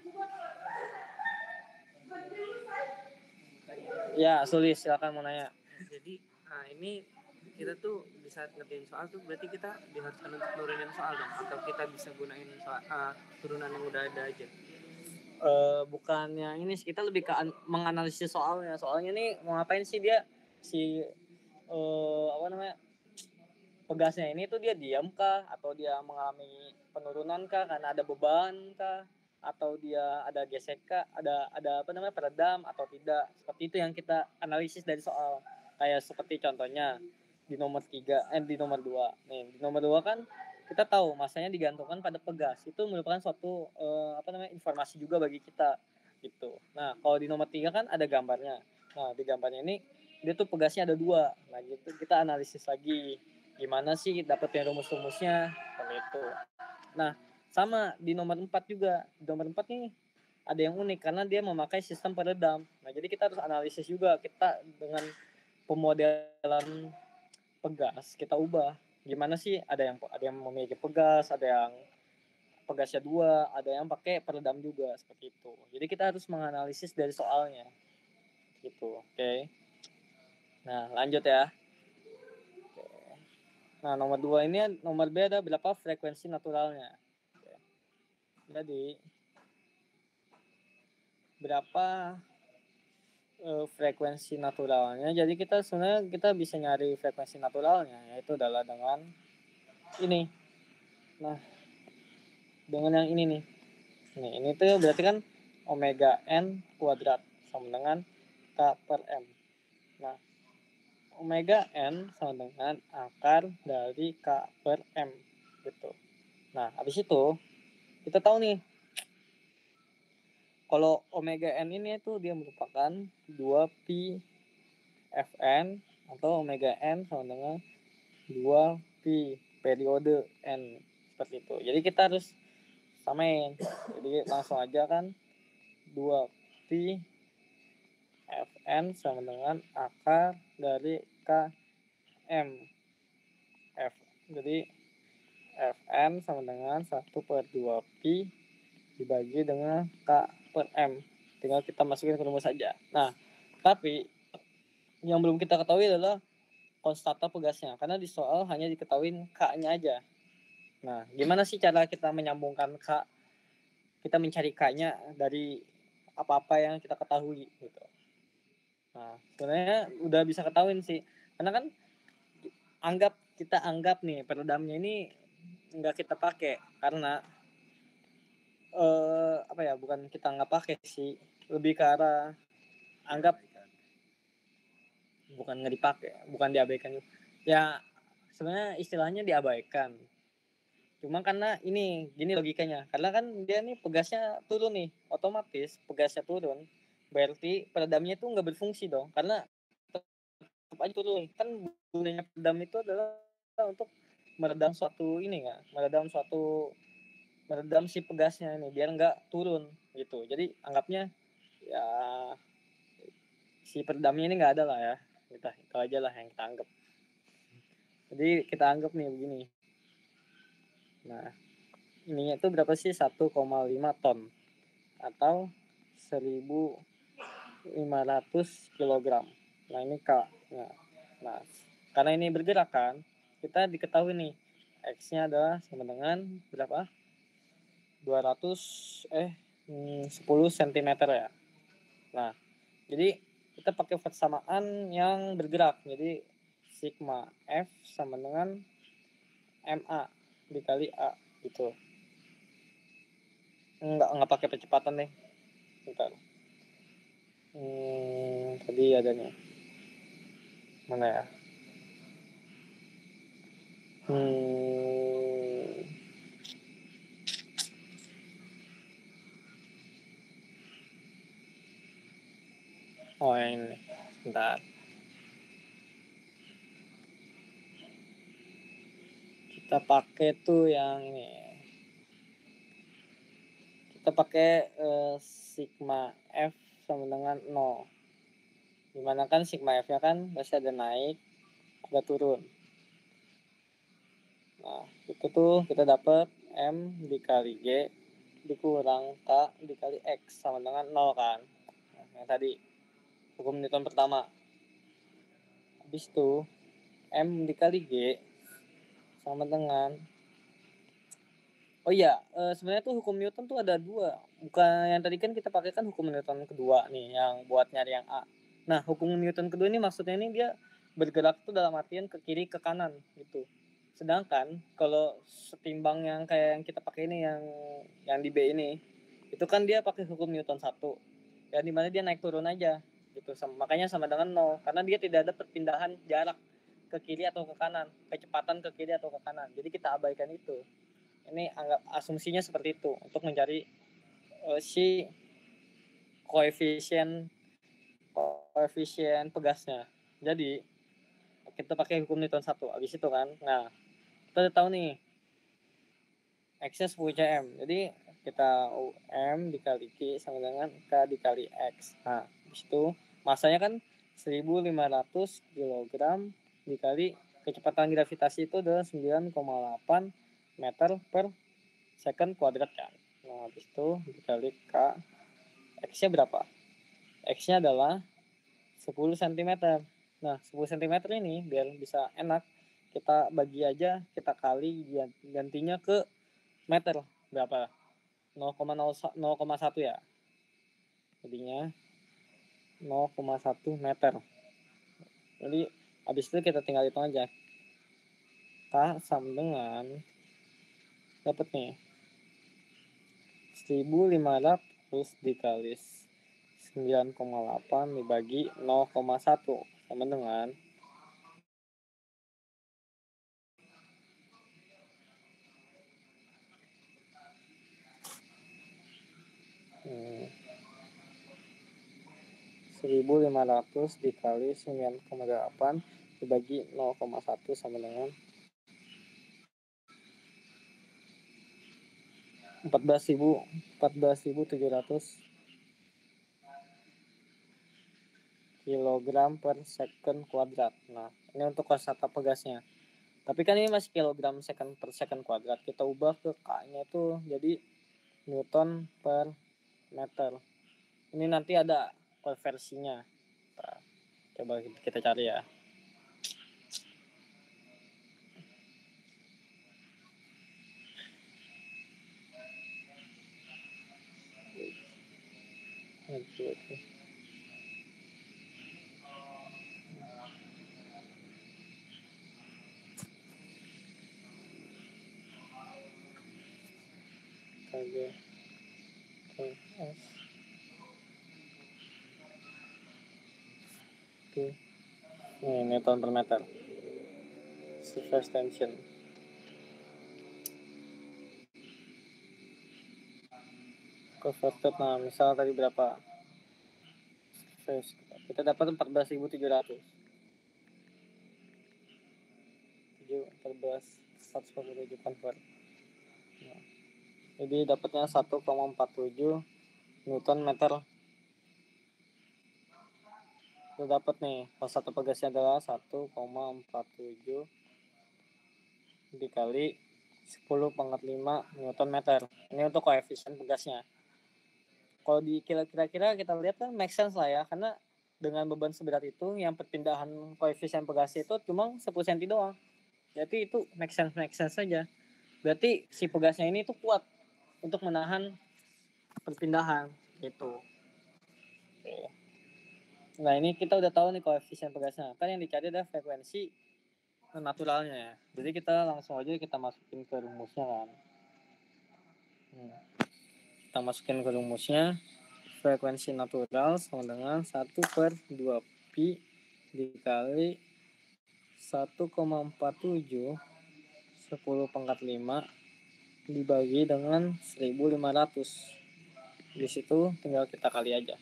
Ya, Sulis, silakan mau nanya. Jadi ini kita tuh di saat ngerjain soal tuh berarti kita diharuskan untuk nurunin soal dong, atau kita bisa gunain soal, turunan yang udah ada aja. Bukannya ini sih, kita lebih ke menganalisis soalnya. Soalnya nih mau ngapain sih dia si pegasnya ini tuh dia diam kah atau dia mengalami penurunan kah karena ada beban kah atau dia ada gesek kah, ada peredam atau tidak. Seperti itu yang kita analisis dari soal. Kayak seperti contohnya di nomor 3 di nomor 2. Nih, di nomor 2 kan kita tahu masanya digantungkan pada pegas. Itu merupakan suatu informasi juga bagi kita gitu. Nah, kalau di nomor 3 kan ada gambarnya. Nah, di gambarnya ini dia tuh pegasnya ada 2. Nah, gitu kita analisis lagi gimana sih dapetin rumus-rumusnya seperti itu. Nah, sama di nomor 4 juga. Di nomor 4 nih ada yang unik karena dia memakai sistem peredam. Nah, jadi kita harus analisis juga, kita dengan pemodelan pegas kita ubah. Gimana sih ada yang memiliki pegas, ada yang pegasnya 2, ada yang pakai peredam juga seperti itu. Jadi kita harus menganalisis dari soalnya. Gitu. Oke. Nah, lanjut ya. Nah, nomor 2 ini nomor B ada berapa frekuensi naturalnya. Oke. Jadi berapa frekuensi naturalnya. Jadi kita sebenarnya kita bisa nyari frekuensi naturalnya, yaitu adalah dengan ini. Nah, dengan yang ini nih. Ini tuh berarti kan omega n kuadrat sama dengan K per M. Nah, omega n sama dengan akar dari K per M gitu. Nah, habis itu kita tahu nih kalau omega n ini tuh dia merupakan 2pi Fn atau omega n sama dengan 2pi periode n seperti itu. Jadi kita harus samain. Jadi langsung aja kan 2pi Fn sama dengan akar dari Km F. Jadi Fn sama dengan 1/2pi dibagi dengan K per M. Tinggal kita masukin ke rumus saja. Nah, tapi yang belum kita ketahui adalah konstanta pegasnya. Karena di soal hanya diketahui K-nya aja. Nah, gimana sih cara kita menyambungkan K? Kita mencari K-nya dari apa-apa yang kita ketahui gitu. Nah, sebenarnya udah bisa ketahuin sih. Karena kan kita anggap nih peredamnya ini nggak kita pakai karena bukan kita nggak pakai sih, lebih ke arah anggap bukan nggak dipakai, bukan diabaikan ya, sebenarnya istilahnya diabaikan. Cuma karena ini gini logikanya, karena kan dia nih pegasnya turun nih, otomatis pegasnya turun berarti peredamnya itu nggak berfungsi dong, karena tetap aja turun. Kan gunanya peredam itu adalah untuk meredam meredam si pegasnya ini biar nggak turun gitu. Jadi anggapnya ya si peredamnya ini nggak ada lah ya, itu aja lah yang kita anggap. Jadi kita anggap nih begini, Nah, ininya itu berapa sih? 1,5 ton atau 1.500 kilogram. Nah, ini K. Nah, karena ini bergerak kan, kita diketahui nih X-nya adalah sama dengan berapa? 10 cm ya. Nah, jadi kita pakai persamaan yang bergerak. Jadi sigma F sama dengan MA dikali A gitu. Enggak pakai percepatan deh. Bentar. Tadi adanya mana ya? Oh, yang ini. Bentar. Kita pakai tuh yang ini. Kita pakai sigma F sama dengan 0. Dimana kan sigma F-nya kan pasti ada naik, ada turun. Nah, itu tuh kita dapat M dikali G dikurang K dikali X sama dengan 0 kan. Nah, yang tadi hukum Newton pertama. Habis itu M dikali G sama dengan sebenarnya tuh hukum Newton tuh ada dua. Bukan yang tadi kan kita pakai kan hukum Newton kedua nih yang buat nyari yang A. Nah, hukum Newton kedua ini maksudnya ini dia bergerak tuh dalam artian ke kiri ke kanan gitu. Sedangkan kalau setimbang yang kayak yang kita pakai ini yang di B ini, itu kan dia pakai hukum Newton 1. Ya di mana dia naik turun aja gitu. Makanya sama dengan 0 karena dia tidak ada perpindahan jarak ke kiri atau ke kanan, kecepatan ke kiri atau ke kanan. Jadi kita abaikan itu. Ini anggap asumsinya seperti itu untuk mencari si koefisien pegasnya. Jadi kita pakai hukum Newton 1 habis itu kan. Nah, kita udah tahu nih X-nya 10 cm. Jadi kita M dikali Q sama dengan K dikali X. Nah, habis itu masanya kan 1.500 kg dikali kecepatan gravitasi itu adalah 9,8 meter per second kuadrat kan. Nah, habis itu dikali K. X-nya berapa? X-nya adalah 10 cm. Nah, 10 cm ini biar bisa enak, kita bagi aja, kita kali gantinya ke meter. Berapa? 0,1 ya. Jadinya 0,1 meter. Jadi, habis itu kita tinggal hitung aja. K sama dengan dapat nih 1.500 dikali 9,8 dibagi 0,1 sama dengan 1.500 dikali 9,8 dibagi 0,1 sama dengan 14.700 kilogram per second kuadrat. Nah, ini untuk kosakata pegasnya. Tapi kan ini masih kilogram second per second kuadrat. Kita ubah ke K-nya itu jadi Newton per meter. Ini nanti ada konversinya. Nah, coba kita cari ya. Ini Newton per meter. Surface tension. Converted, nah misal tadi berapa? Surface. Kita dapat 14.700. 147 convert. Nah, jadi dapatnya 1,47 Newton meter. Kita dapat nih, kosakata pegasnya adalah 1,47 dikali 10 pangkat 5 Newton meter. Ini untuk koefisien pegasnya. Kalau di kira-kira kita lihat kan make sense lah ya, karena dengan beban seberat itu yang perpindahan koefisien pegasnya itu cuma 10 cm doang. Jadi itu make sense saja. Berarti si pegasnya ini tuh kuat untuk menahan perpindahan gitu. Nah ini kita udah tahu nih koefisien pegasnya. Kan yang dicari adalah frekuensi naturalnya ya. Jadi kita langsung aja kita masukin ke rumusnya kan. Kita masukin ke rumusnya. Frekuensi natural sama dengan 1/2 pi dikali 1,47 10 pangkat 5 dibagi dengan 1500. Di situ tinggal kita kali aja.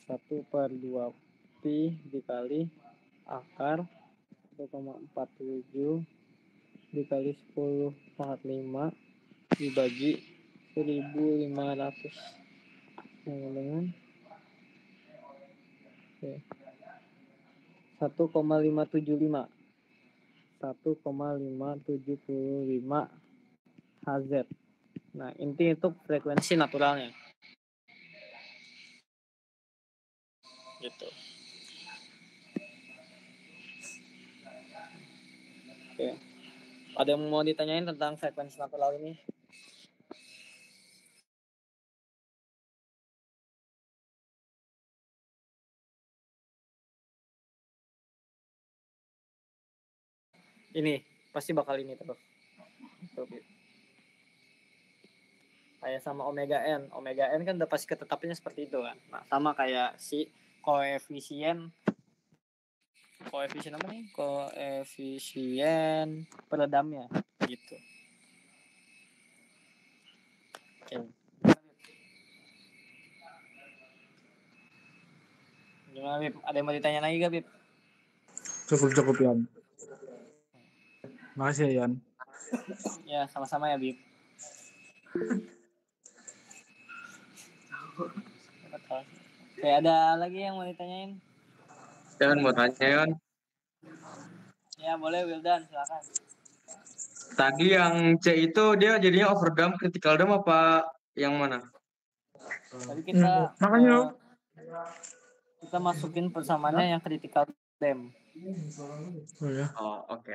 Satu per 2 pi dikali akar 1,47 dikali 10 pangkat 5 dibagi 1500 sama dengan 1,575 Hz. Nah, inti itu frekuensi naturalnya. Gitu. Oke. Ada yang mau ditanyain tentang frekuensi natural ini? Ini pasti bakal ini terus. Kayak sama omega n. Omega n kan udah pasti ketetapannya seperti itu kan. Nah, sama kayak si koefisien apa nih? Koefisien peredamnya gitu. Oke. Gimana, Bib? Ada yang mau ditanya lagi gak, Bib? Cukup Yan. Makasih ya Yan. Ya, sama-sama ya, Bib. Oke, ada lagi yang mau ditanyain? Yan mau tanya Yan. Ya, boleh Wildan, silakan. Tadi yang C itu dia jadinya overdam, critical dam apa yang mana? Tadi kita Makanya kita masukin persamaannya yang critical dam. Oh, oke.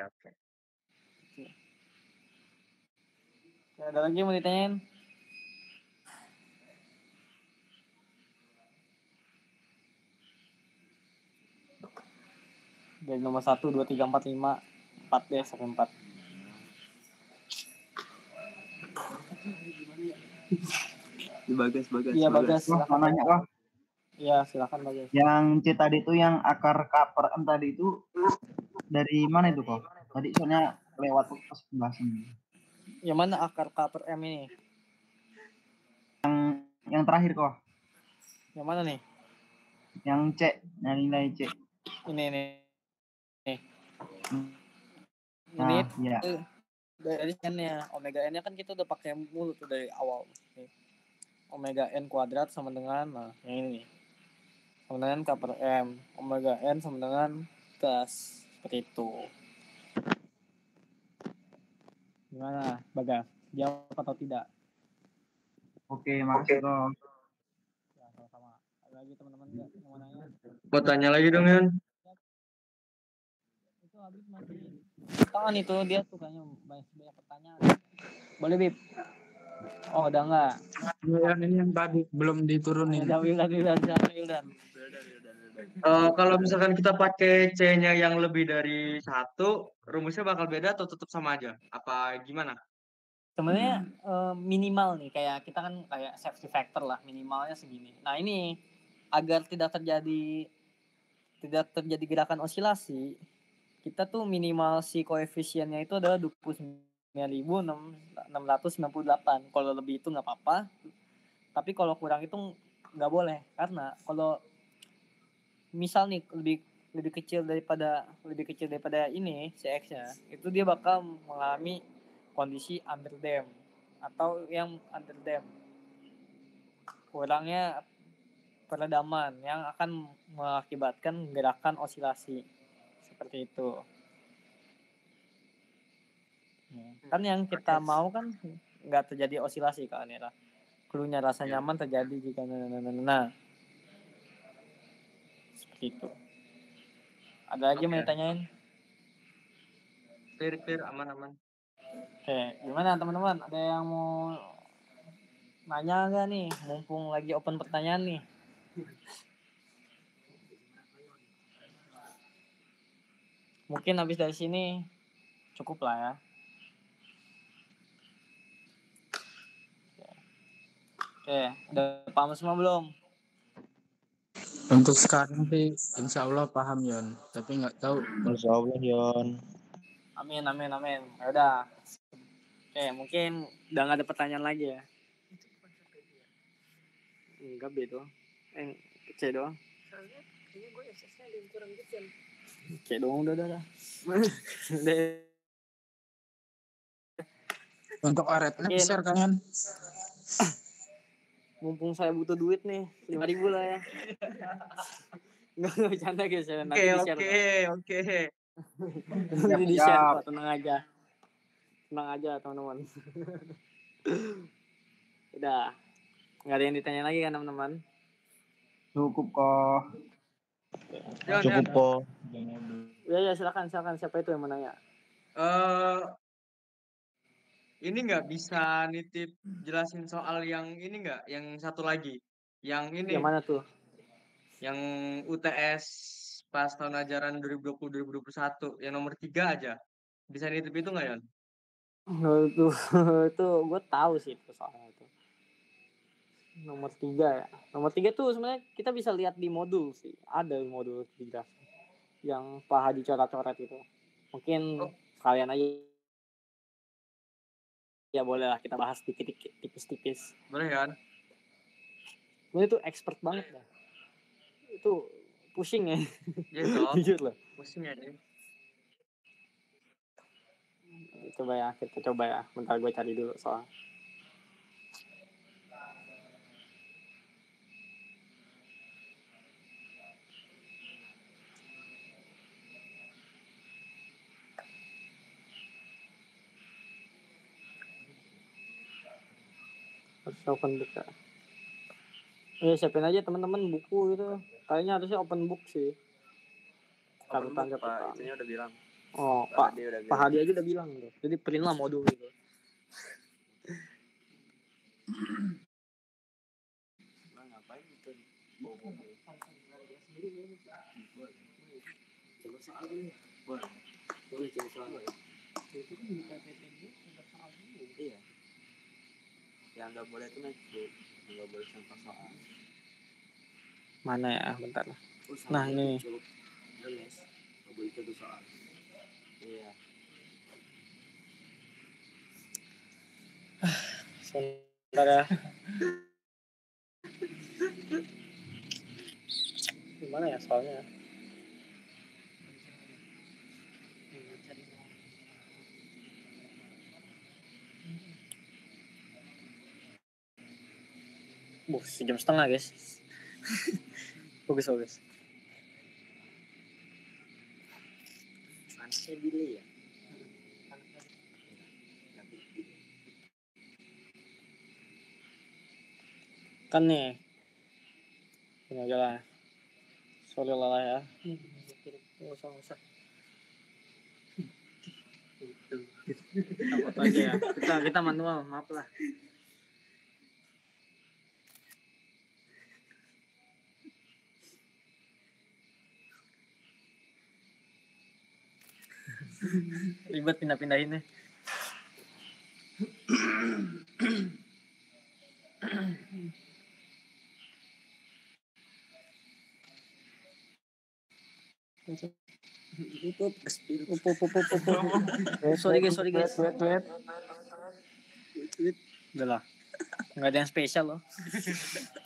Ada lagi yang mau ditanyain? Dari nomor 1, 2, 3, 4, 5, 4 deh sampai 4. Bagas. Iya, Bagas. Mau nanya kok. Iya, silakan Bagas. Yang C tadi itu yang akar K per M tadi itu dari mana itu kok? Tadi soalnya lewat pas pembahasan. Yang mana akar K per M ini? Yang terakhir kok. Yang mana nih? Yang C, yang nilai C. Ini. Nah, Ini iya. dari n-nya. Omega n-nya kan kita udah pakai mulu tuh dari awal. Nih. Omega n kuadrat sama dengan, nah yang ini nih. Sama dengan K per M. Omega n sama dengan gas. Seperti itu. Gimana, Bagas? Jawab atau tidak? Oke, makasih kok. Ya, sama-sama. Ada lagi teman-teman nggak yang mau nanya? Mau tanya lagi dong Yan. Itu habis masih tangan itu dia tuh kayaknya banyak pertanyaan. Boleh, Bib? Oh, udah enggak? Yan ini yang tadi belum diturunin. Udah, Wildan. Kalau misalkan kita pakai C-nya yang lebih dari 1, rumusnya bakal beda atau tetap sama aja? Apa gimana? Sebenarnya minimal nih, kayak kita kan kayak safety factor lah, minimalnya segini. Nah ini agar tidak terjadi gerakan osilasi, kita tuh minimal si koefisiennya itu adalah 29.698. Kalau lebih itu nggak apa-apa, tapi kalau kurang itu nggak boleh, karena kalau misal nih lebih kecil daripada ini CX-nya, itu dia bakal mengalami kondisi underdam atau yang underdam. Kurangnya peredaman yang akan mengakibatkan gerakan osilasi seperti itu. Kan yang kita mau kan nggak terjadi osilasi kan ya. Cluenya rasa nyaman terjadi jika nah. Seperti itu. Ada lagi mau ditanyain? Clear, aman. Oke, gimana teman-teman? Ada yang mau nanya nggak nih? Mumpung lagi open pertanyaan nih. Mungkin habis dari sini cukup lah ya. Oke, udah paham semua belum? Untuk sekarang sih insya Allah paham Yon, tapi nggak tahu. Insya Allah Yon. Amin. Ya udah. Oke, mungkin udah nggak ada pertanyaan lagi ya. Enggak B doang. C doang. Soalnya kayaknya gue SS-nya ada yang kurang gitu. C doang udah. Udah. Untuk aretnya Mungkin- share kan? Mumpung saya butuh duit nih, 5.000 lah ya. Nggak bercanda guys ya. Nanti di-share. Oke. Nanti di-share kok, tenang aja teman-teman. Udah. Nggak ada yang ditanya lagi kan teman-teman? Cukup kok. Yon. kok. Ya silakan. Siapa itu yang mau nanya? Ini nggak bisa nitip jelasin soal yang ini nggak? Yang satu lagi. Yang ini. Yang mana tuh? Yang UTS pas tahun ajaran 2020-2021. Yang nomor 3 aja. Bisa nitip itu nggak, Yon? Itu gue tahu sih itu soalnya itu. Nomor 3 ya. Nomor 3 tuh sebenarnya kita bisa lihat di modul sih. Ada modul 3 yang paha dicoret-coret itu. Mungkin kalian aja ya boleh lah kita bahas dikit-dikit, tipis-tipis. Boleh kan? Sebenarnya itu expert banget dah. Itu pusing ya. Iya dong. Jujur loh. Pusing ya deh. Kita coba ya. Bentar gue cari dulu soal. Harus open book ya. Siapin aja teman-teman buku itu. Kayaknya harusnya open book sih. Catatan. Itunya udah bilang. Oh, Pak Hadi aja udah bilang gitu. Jadi print lah modul gitu. Ngapain gitu? Boleh coba soal. Itu kan buka PPG soal dulu. Iya. Yang nggak boleh itu notebook, nggak boleh contoh soal. Mana ya? Bentar. Nah ini. Nggak boleh contoh soal. Iya. Sebentar ya. Gimana ya soalnya? Sejam setengah guys. Bagus. Anaknya delay ya. Kan nih. Ini aja lah. Sorry lah ya. Nggak usah. Kita aja ya. Kita manual, maaf lah. Ribet pindah-pindahinnya. Sorry guys. Udah lah. Nggak ada yang spesial loh.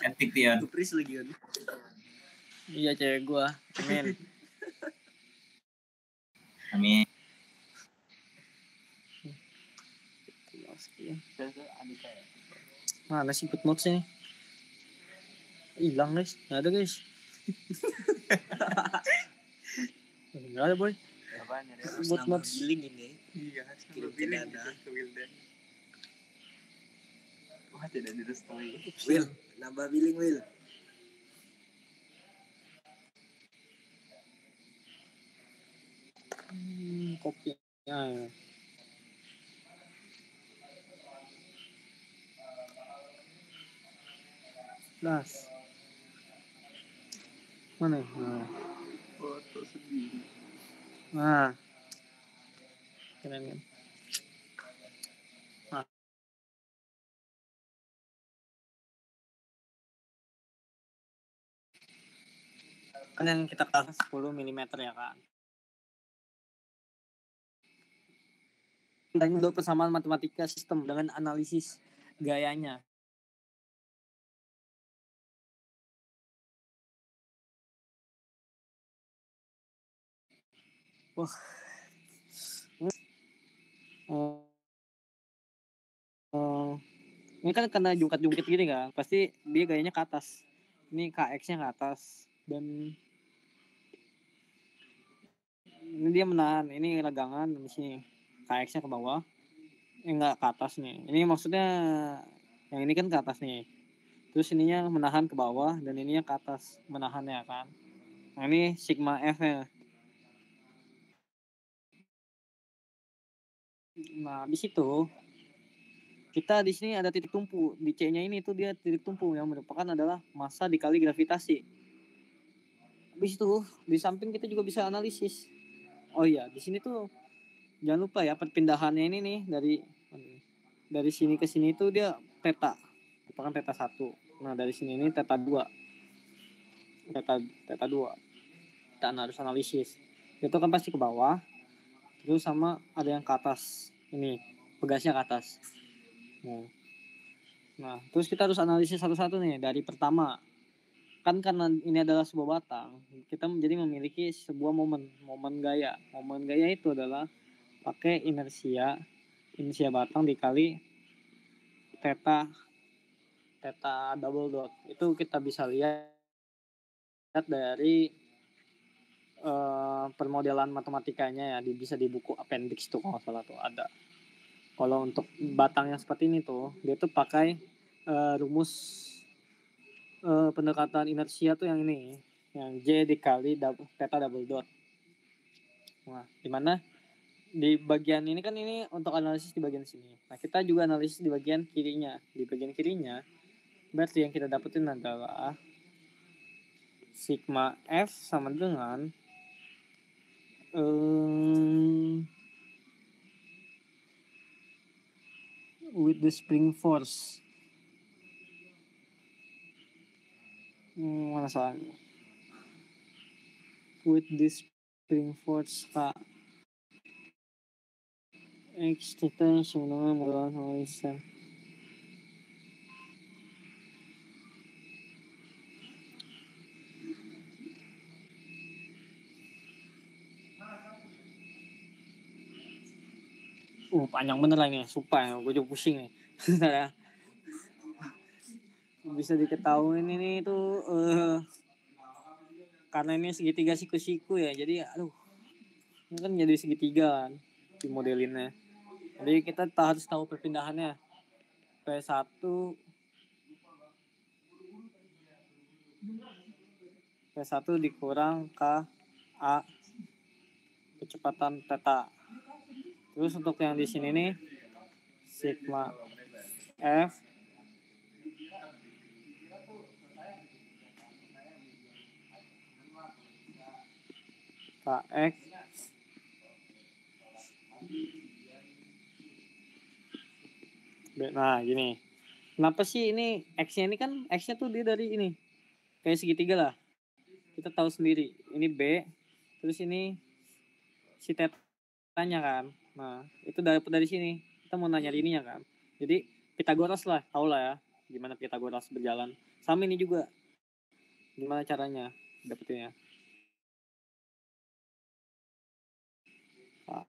Cantik dia. Surprise lagi kan. Iya cewek gua. Amin. Mana sih footnotes ini? Hilang guys, nggak ada guys. Nggak ada boy. Apaan ya? Harus Buat nambah mods. billing ini. Iya, Kirim ke billing Dana. ke Wildan. Wah, tidak direstui. Will, nambah billing Will. Kopi. Ya. Das. Mana? Nah. Foto sendiri. Nah. Keren kan? Nah. Kan yang kita kasih 10 mm ya kan. Dan untuk persamaan matematika sistem dengan analisis gayanya. Wah. Ini kan karena jungkat-jungkit gini kan, pasti dia gayanya ke atas. Ini KX-nya ke atas dan ini dia menahan, ini regangan di sini. KX-nya ke bawah. Enggak ke atas nih. Ini maksudnya yang ini kan ke atas nih. Terus ininya menahan ke bawah dan ininya ke atas menahannya kan. Nah, ini sigma F-nya. Nah, di situ kita di sini ada titik tumpu. Di C-nya ini tuh dia titik tumpu yang merupakan adalah massa dikali gravitasi. Habis itu di samping kita juga bisa analisis. Oh iya, di sini tuh jangan lupa ya perpindahannya ini nih dari sini ke sini tuh dia theta. Merupakan theta 1. Nah, dari sini ini theta 2. Theta 2. Kita harus analisis. Itu kan pasti ke bawah. Terus sama ada yang ke atas. Ini pegasnya ke atas. Nah, terus kita harus analisis satu-satu nih dari pertama. Kan karena ini adalah sebuah batang, kita jadi memiliki sebuah momen gaya. Momen gaya itu adalah pakai inersia batang dikali theta double dot. Itu kita bisa lihat dari permodelan matematikanya ya, bisa di buku appendix tuh kalau nggak salah tuh ada. Kalau untuk batang yang seperti ini tuh, dia tuh pakai rumus pendekatan inersia tuh yang ini, yang J dikali theta double dot. Nah, dimana di bagian ini kan ini untuk analisis di bagian sini. Nah, kita juga analisis di bagian kirinya. Di bagian kirinya, berarti yang kita dapetin adalah sigma F sama dengan with the spring force. Mana salahnya? With this spring force K X theta sama dengan analisis. Panjang bener lah ini, sumpah gue juga pusing nih. Bisa diketahui ini tuh karena ini segitiga siku-siku ya, jadi aduh, ini kan jadi segitiga kan di modelinnya. Jadi kita harus tahu perpindahannya. P1 dikurang KA kecepatan theta. Terus untuk yang di sini nih sigma F KX nah gini. Kenapa sih ini X-nya ini kan X-nya tuh dia dari ini kayak segitiga lah. Kita tahu sendiri ini B, terus ini si tetanya kan. Nah, itu dapat dari sini. Kita mau nanya ininya kan. Jadi Pitagoras lah, tau lah ya gimana Pitagoras berjalan. Sama ini juga. Gimana caranya dapetinnya. Nah.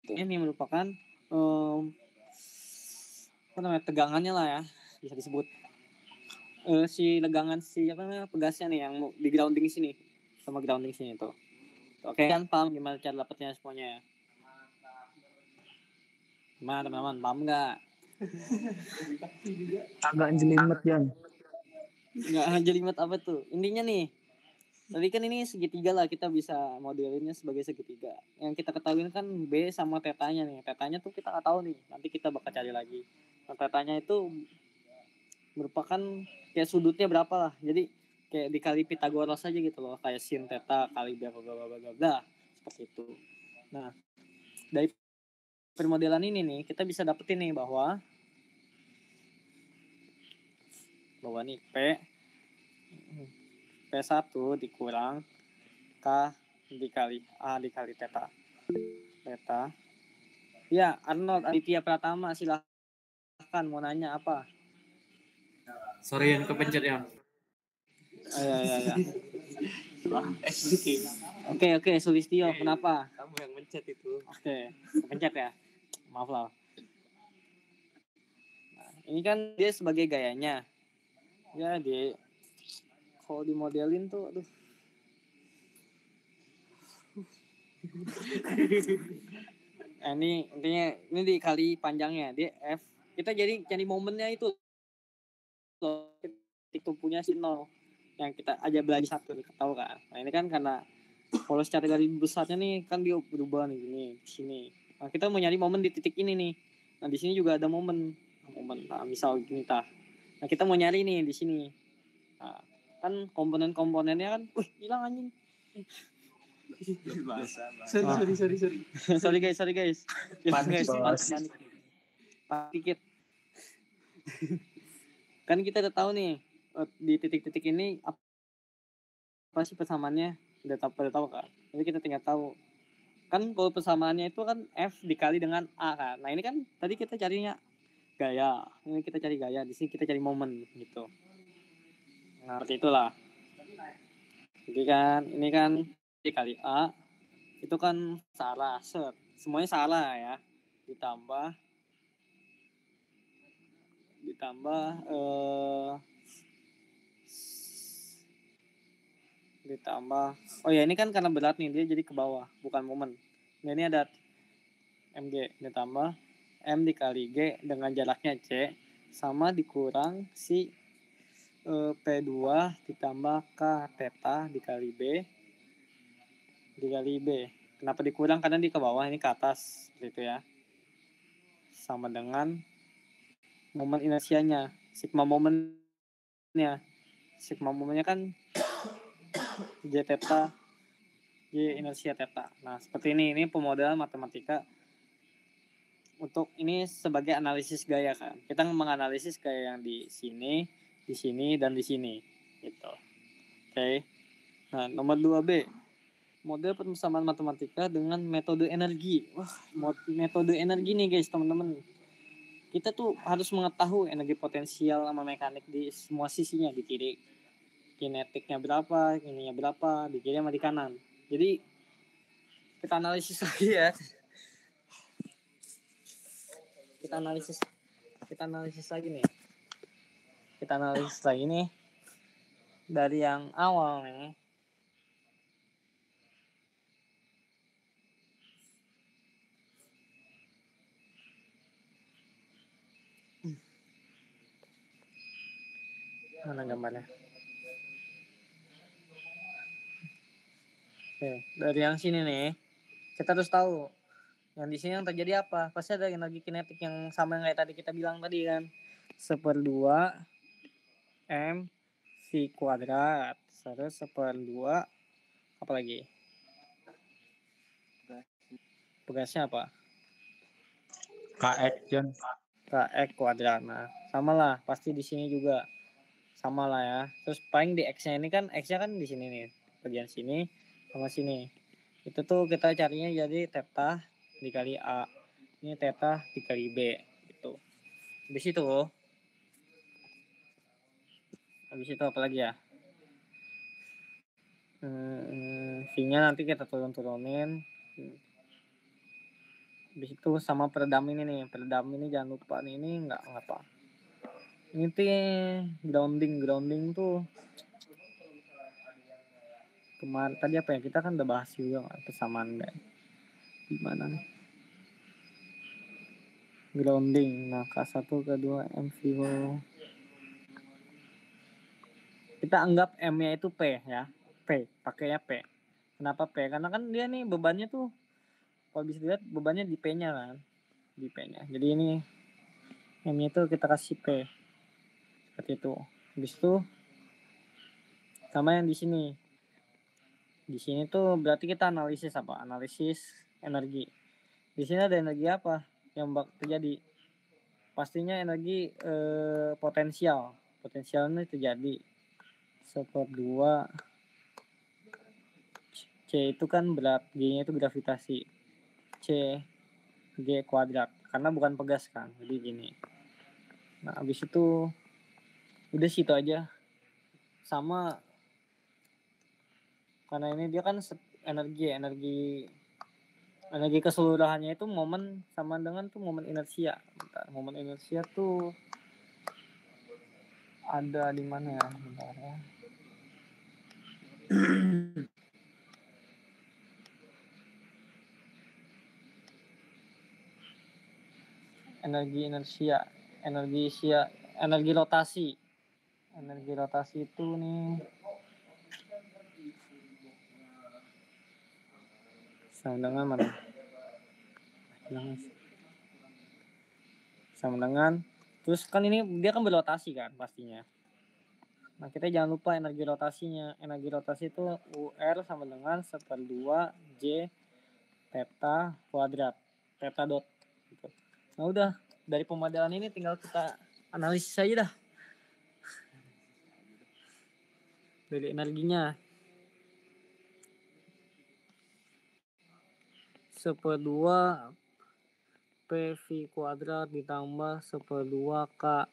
Ini merupakan apa namanya, tegangannya lah ya, bisa disebut. Si legangan si apa namanya, pegasnya nih yang di grounding sini sama grounding sini tuh. Oke kan, paham gimana cara dapetnya semuanya ya? Gimana teman-teman, paham nggak? Agak jelimet Yan. Nggak jelimet apa tuh? Intinya nih, tadi kan ini segitiga lah, kita bisa modelinnya sebagai segitiga. Yang kita ketahui kan B sama tetanya nih. Tetanya tuh kita nggak tahu nih, nanti kita bakal cari lagi. Nah, tetanya itu merupakan kayak sudutnya berapa lah. Jadi kayak dikali Pitagoras aja gitu loh, kayak sin theta kali bla bla bla bla bla, seperti itu. Nah, dari permodelan ini nih kita bisa dapetin nih bahwa nih P1 dikurang K dikali A dikali theta. Ya, Arnold Aditya Pratama, silahkan mau nanya apa? Sorry yang kepencet ya. Ya. Oke, Sulistio, kenapa? Kamu yang mencet itu. Oke, kepencet ya. Maaf lah. Nah, ini kan dia sebagai gayanya. Ya, dia kalau dimodelin tuh aduh. Nah, ini intinya ini dikali panjangnya, dia F. Kita jadi cari momennya itu loh, titik tumpunya si 0 yang kita aja belajar satu tahu kan. Nah, ini kan karena kalau secara garis besarnya nih kan dia berubah nih gini di sini. Nah, kita mau nyari momen di titik ini nih. Nah, di sini juga ada momen. Nah, misal gini tah. Nah, kita mau nyari nih di sini. Nah, kan komponen-komponennya kan hilang anjing. Sorry guys. Panik, bos. Panik dikit. Kan kita udah tahu nih di titik-titik ini apa sih persamaannya, udah tahu kan. Jadi kita tinggal tahu kan kalau persamaannya itu kan F dikali dengan A kan. Nah, ini kan tadi kita carinya gaya, ini kita cari gaya, di sini kita cari momen gitu. Nah, seperti itulah. Jadi kan ini kan dikali A itu kan salah, semuanya salah ya, ditambah oh ya, ini kan karena berat nih dia jadi ke bawah bukan momen. Nah, ini ada mg ditambah m dikali g dengan jaraknya c sama dikurang si p2 ditambah k theta dikali b. Kenapa dikurang? Karena di ke bawah, ini ke atas gitu ya, sama dengan momen inersianya, sigma momennya kan J theta J inersia theta. Nah, seperti ini pemodelan matematika untuk ini sebagai analisis gaya kan. Kita menganalisis gaya yang di sini, dan di sini gitu. Oke. Nah, nomor 2B. Model persamaan matematika dengan metode energi. Wah, metode energi nih guys, teman-teman. Kita tuh harus mengetahui energi potensial sama mekanik di semua sisinya, di kiri kinetiknya berapa, ininya berapa, di kiri sama di kanan. Jadi kita analisis lagi ya. Kita analisis lagi nih. Dari yang awal nih. Mana gambarnya? Oke, dari yang sini nih, kita harus tahu yang di sini yang terjadi apa. Pasti ada energi kinetik yang sama yang kayak tadi kita bilang tadi kan. 1/2 m v kuadrat terus 1/2 apa lagi? Tugasnya apa? KX John. KX kuadrat. Nah, sama lah, pasti di sini juga sama lah ya. Terus paling di X-nya ini kan, X-nya kan di sini nih, bagian sini sama sini. Itu tuh kita carinya jadi theta dikali A. Ini theta dikali B gitu. Habis itu apa lagi ya? V-nya nanti kita turunin. Habis itu sama peredam ini nih. Peredam ini jangan lupa nih, ini enggak apa. Ini tuh grounding tuh kemarin tadi apa ya, kita kan udah bahas juga kesamaan deh. Gimana nih? Grounding. Nah, K1, K2, MVO. Kita anggap M-nya itu P ya. P, pakainya P. Kenapa P? Karena kan dia nih bebannya tuh kalau bisa dilihat bebannya di P-nya kan. Di P-nya. Jadi ini M-nya itu kita kasih P. Seperti itu. Habis itu sama yang di sini. Di sini tuh berarti kita analisis apa? Analisis energi. Di sini ada energi apa yang bakal terjadi? Pastinya energi potensial. Potensialnya terjadi 1/2 C itu kan berat, G-nya itu gravitasi. C G kuadrat. Karena bukan pegas kan. Jadi gini. Nah, habis itu udah situ aja. Sama karena ini dia kan energi keseluruhannya itu momen sama dengan tuh momen inersia. Bentar, momen inersia tuh ada di mana ya? Bentar ya. energi rotasi. Energi rotasi itu nih sama dengan mana? Sama dengan terus kan ini dia kan berotasi kan pastinya. Nah, kita jangan lupa energi rotasinya. Energi rotasi itu UR sama dengan 1/2 J theta kuadrat. Theta dot. Gitu. Nah, udah. Dari pemodelan ini tinggal kita analisis aja dah. Dari energinya. 1/2 PV kuadrat ditambah 1/2 K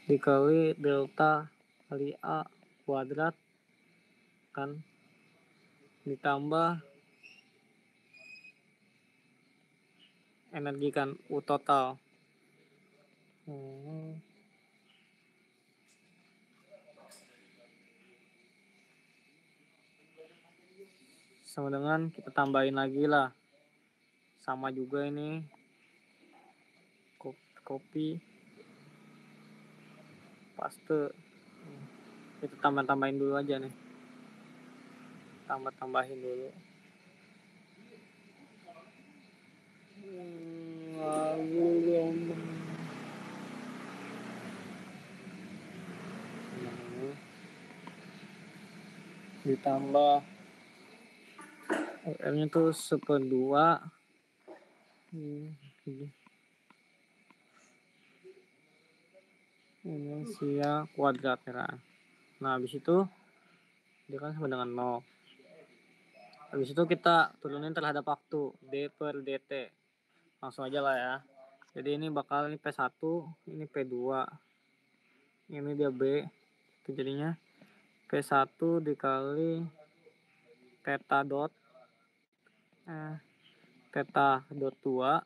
dikali delta kali A kuadrat kan ditambah energi kan U total sama dengan kita tambahin lagi lah, sama juga ini kopi paste kita tambahin dulu aja nih, tambahin dulu. Ditambah RM-nya tuh 1/2 inersia kuadrat ya kan. Nah, habis itu dia kan sama dengan 0. Habis itu kita turunin terhadap waktu D per DT. Langsung aja lah ya. Jadi ini bakal ini P1, ini P2. Ini dia B. Itu jadinya P1 dikali theta dot theta dot 2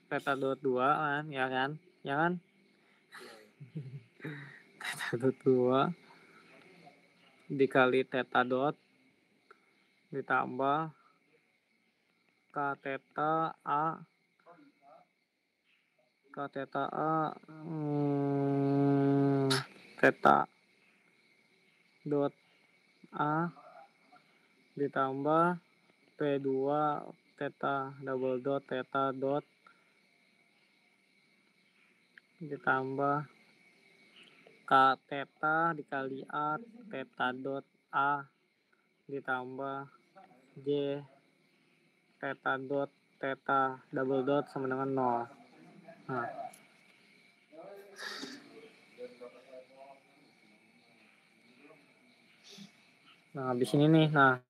theta dot 2 kan, ya kan? Theta dot 2 dikali theta dot ditambah K theta A theta dot A ditambah P2 theta double dot theta dot ditambah K theta dikali A theta dot A ditambah J theta dot theta double dot sama dengan 0. Nah, habis ini nih. Nah,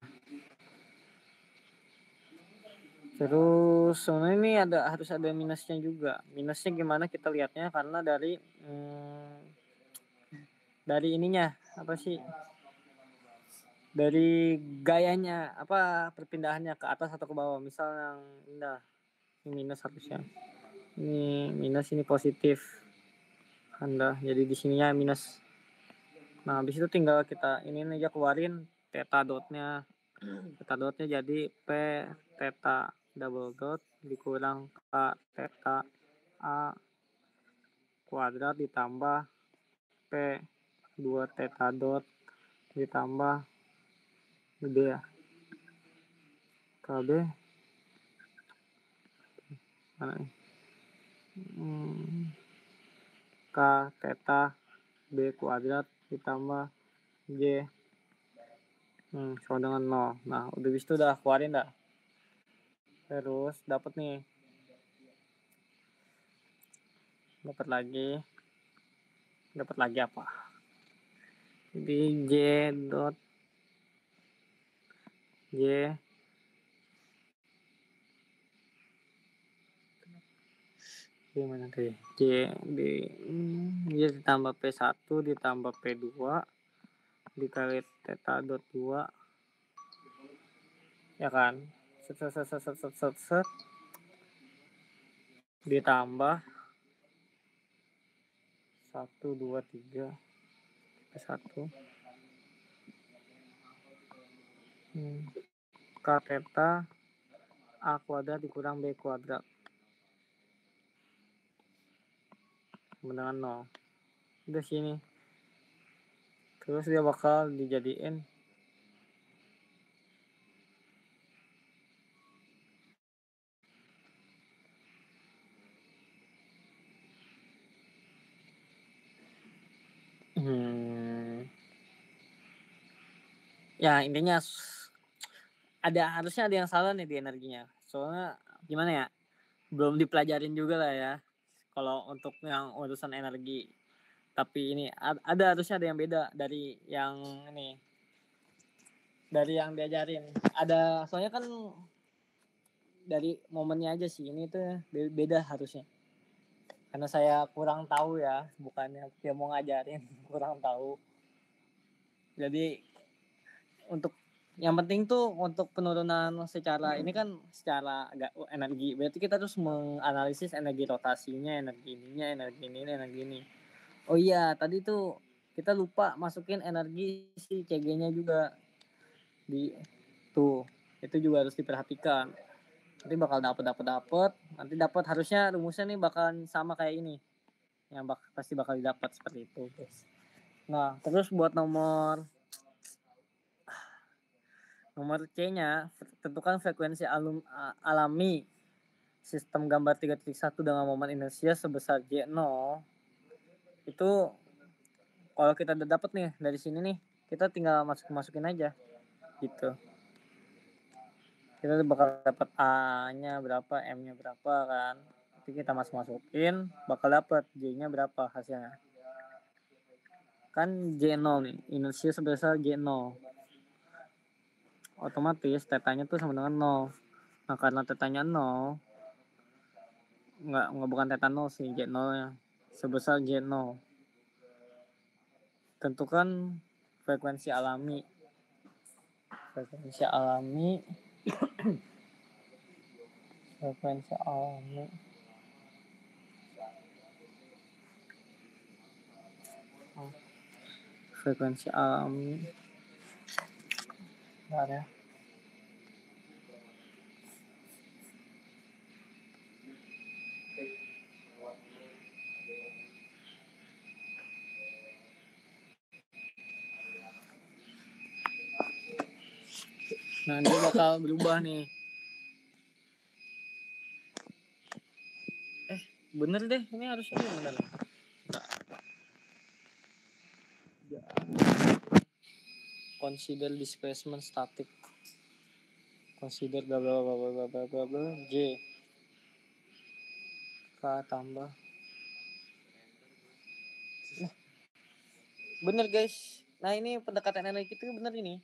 terus sebenarnya ini harus ada minusnya juga. Minusnya gimana kita lihatnya, karena dari dari ininya apa sih, dari gayanya apa perpindahannya ke atas atau ke bawah. Misal yang ini minus harusnya, ini minus, ini positif Anda, jadi di sininya minus. Nah habis itu tinggal kita ini aja keluarin theta dotnya jadi P theta double dot dikurang K theta A kuadrat ditambah P 2 theta dot ditambah gede ya KB mana nih? K theta B kuadrat ditambah J sama dengan 0. Nah udah bis itu udah keluarin dah, terus dapat lagi apa, jadi J dot J gimana tuh J ditambah P1 ditambah P2 dikali theta dot 2 ya kan, set ditambah 1 2 3 P1 K theta A kuadrat dikurang B kuadrat sama dengan 0. Udah sini. Terus dia bakal dijadiin ya intinya harusnya ada yang salah nih di energinya. Soalnya gimana ya? Belum dipelajarin juga lah ya. Kalau untuk yang urusan energi. Tapi ini harusnya ada yang beda dari yang ini. Dari yang diajarin. Ada soalnya kan dari momennya aja sih ini tuh beda harusnya. Karena saya kurang tahu ya, bukannya dia mau ngajarin, kurang tahu. Jadi untuk yang penting tuh untuk penurunan secara ini kan secara energi. Berarti kita terus menganalisis energi rotasinya, energi ininya, energi ini. Oh iya, tadi tuh kita lupa masukin energi si CG-nya juga di tuh. Itu juga harus diperhatikan. Nanti bakal dapat. Nanti dapat harusnya rumusnya nih bakalan sama kayak ini. Yang pasti bakal didapat seperti itu, guys. Nah, terus buat nomor C-nya, tentukan frekuensi alami sistem gambar 3.1 dengan momen inersia sebesar J0. Itu kalau kita udah dapet nih dari sini nih, kita tinggal masukin aja gitu. Kita bakal dapat A-nya berapa, M-nya berapa kan. Nanti kita masukin, bakal dapat J-nya berapa hasilnya. Kan J0 nih, inersia sebesar J0. Otomatis tetanya tuh sama dengan 0. Nah karena tetanya 0, nggak bukan teta 0 sih, J0 nya sebesar J0. Tentukan frekuensi alami frekuensi alami bentar ya. Nah dia bakal berubah nih. Bener deh, ini harusnya bener. Consider displacement static. Consider bla bla bla bla bla bla bla J K tambah. Nah, bener guys. Nah ini pendekatan energi itu bener ini.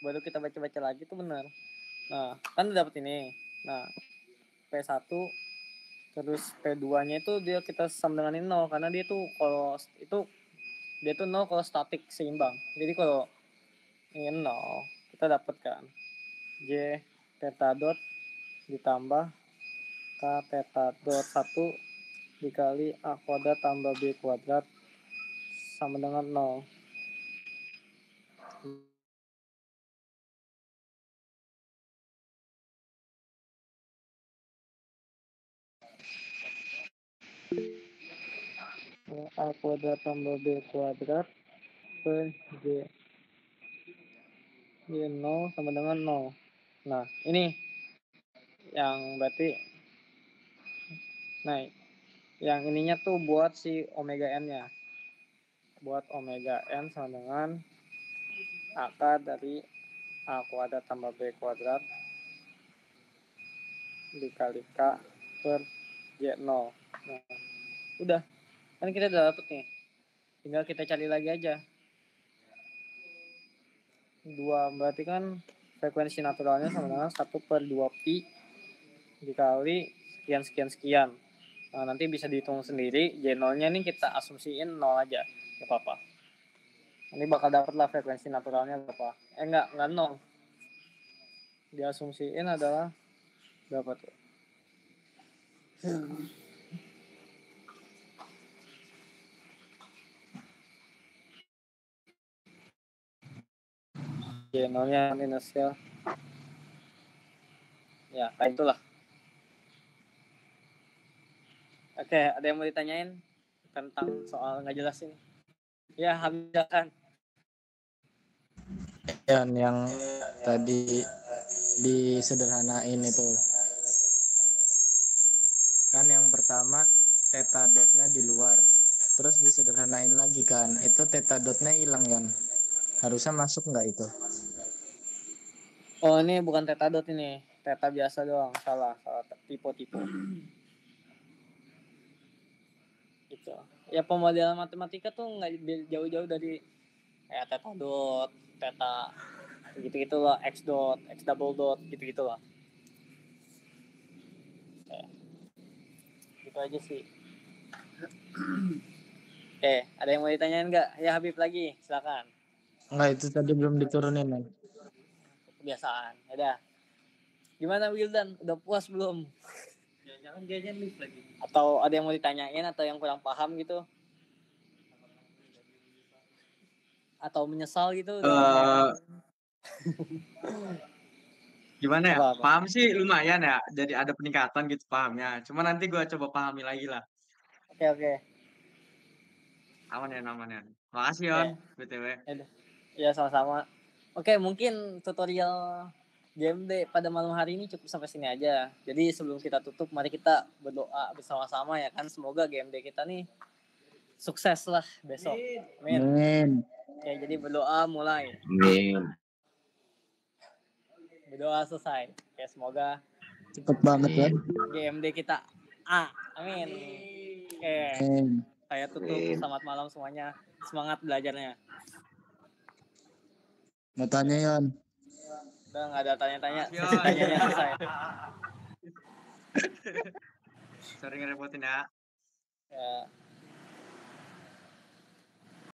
Baru kita baca-baca lagi tuh bener. Nah kan udah dapet ini. Nah P1 terus P2 nya itu dia kita sama dengan 0 karena dia tuh kalau itu dia tuh 0 kalau statik seimbang. Jadi kalau ini 0 kita dapat kan J theta dot ditambah K theta dot 1 dikali A kuadrat tambah B kuadrat sama dengan 0. A kuadrat tambah B kuadrat per J 0 sama dengan 0. Nah ini yang berarti nah yang ininya tuh buat si omega n nya, buat omega n sama dengan akar dari A kuadrat tambah B kuadrat dikali K per J0. Nah udah kan kita udah dapet nih, tinggal kita cari lagi aja 2, berarti kan frekuensi naturalnya sama dengan 1/2 pi dikali sekian sekian sekian. Nah, nanti bisa dihitung sendiri. J0 nya nih kita asumsiin 0 aja, gak apa-apa. Ini bakal dapat lah frekuensi naturalnya berapa. Enggak 0. Diasumsiin adalah berapa tuh? J0 nya inersial. Ya, kayak itulah. Oke, ada yang mau ditanyain tentang soal nggak jelas ini? Ya, hamilkan. Yang tadi disederhanain itu kan yang pertama theta dotnya di luar, terus disederhanain lagi kan, itu theta dotnya hilang kan, harusnya masuk nggak itu? Oh, ini bukan theta dot ini. Theta biasa doang. Salah tipe. Gitu. Ya pemodelan matematika tuh nggak jauh-jauh dari kayak theta dot, theta gitu-gitu lah, x dot, x double dot, gitu-gitu lah. Gitu aja sih. Oke, ada yang mau ditanyain nggak? Ya Habib lagi, silakan. Nggak, itu tadi belum diturunin kan? Kebiasaan. Udah. Gimana Wildan? Udah puas belum? Jangan jajan lift lagi. Atau ada yang mau ditanyain atau yang kurang paham gitu? Atau menyesal gitu? Gimana ya? Apa-apa. Paham sih lumayan ya. Jadi ada peningkatan gitu pahamnya. Cuma nanti gue coba pahami lagi lah. Oke. Aman ya. Makasih Yon, BTW. Ya sama-sama. Oke, mungkin tutorial GMD pada malam hari ini cukup sampai sini aja. Jadi sebelum kita tutup, mari kita berdoa bersama-sama ya kan. Semoga GMD kita nih sukses lah besok. Amin. Oke, jadi berdoa mulai. Amin. Berdoa selesai. Oke, semoga Cepet banget ya. GMD kita A. Amin. Oke. Saya tutup. Selamat malam semuanya. Semangat belajarnya. Mau tanya Yon? Udah nggak ada tanya-tanya. Sesi tanyanya selesai. Sorry ngerepotin ya. Ya.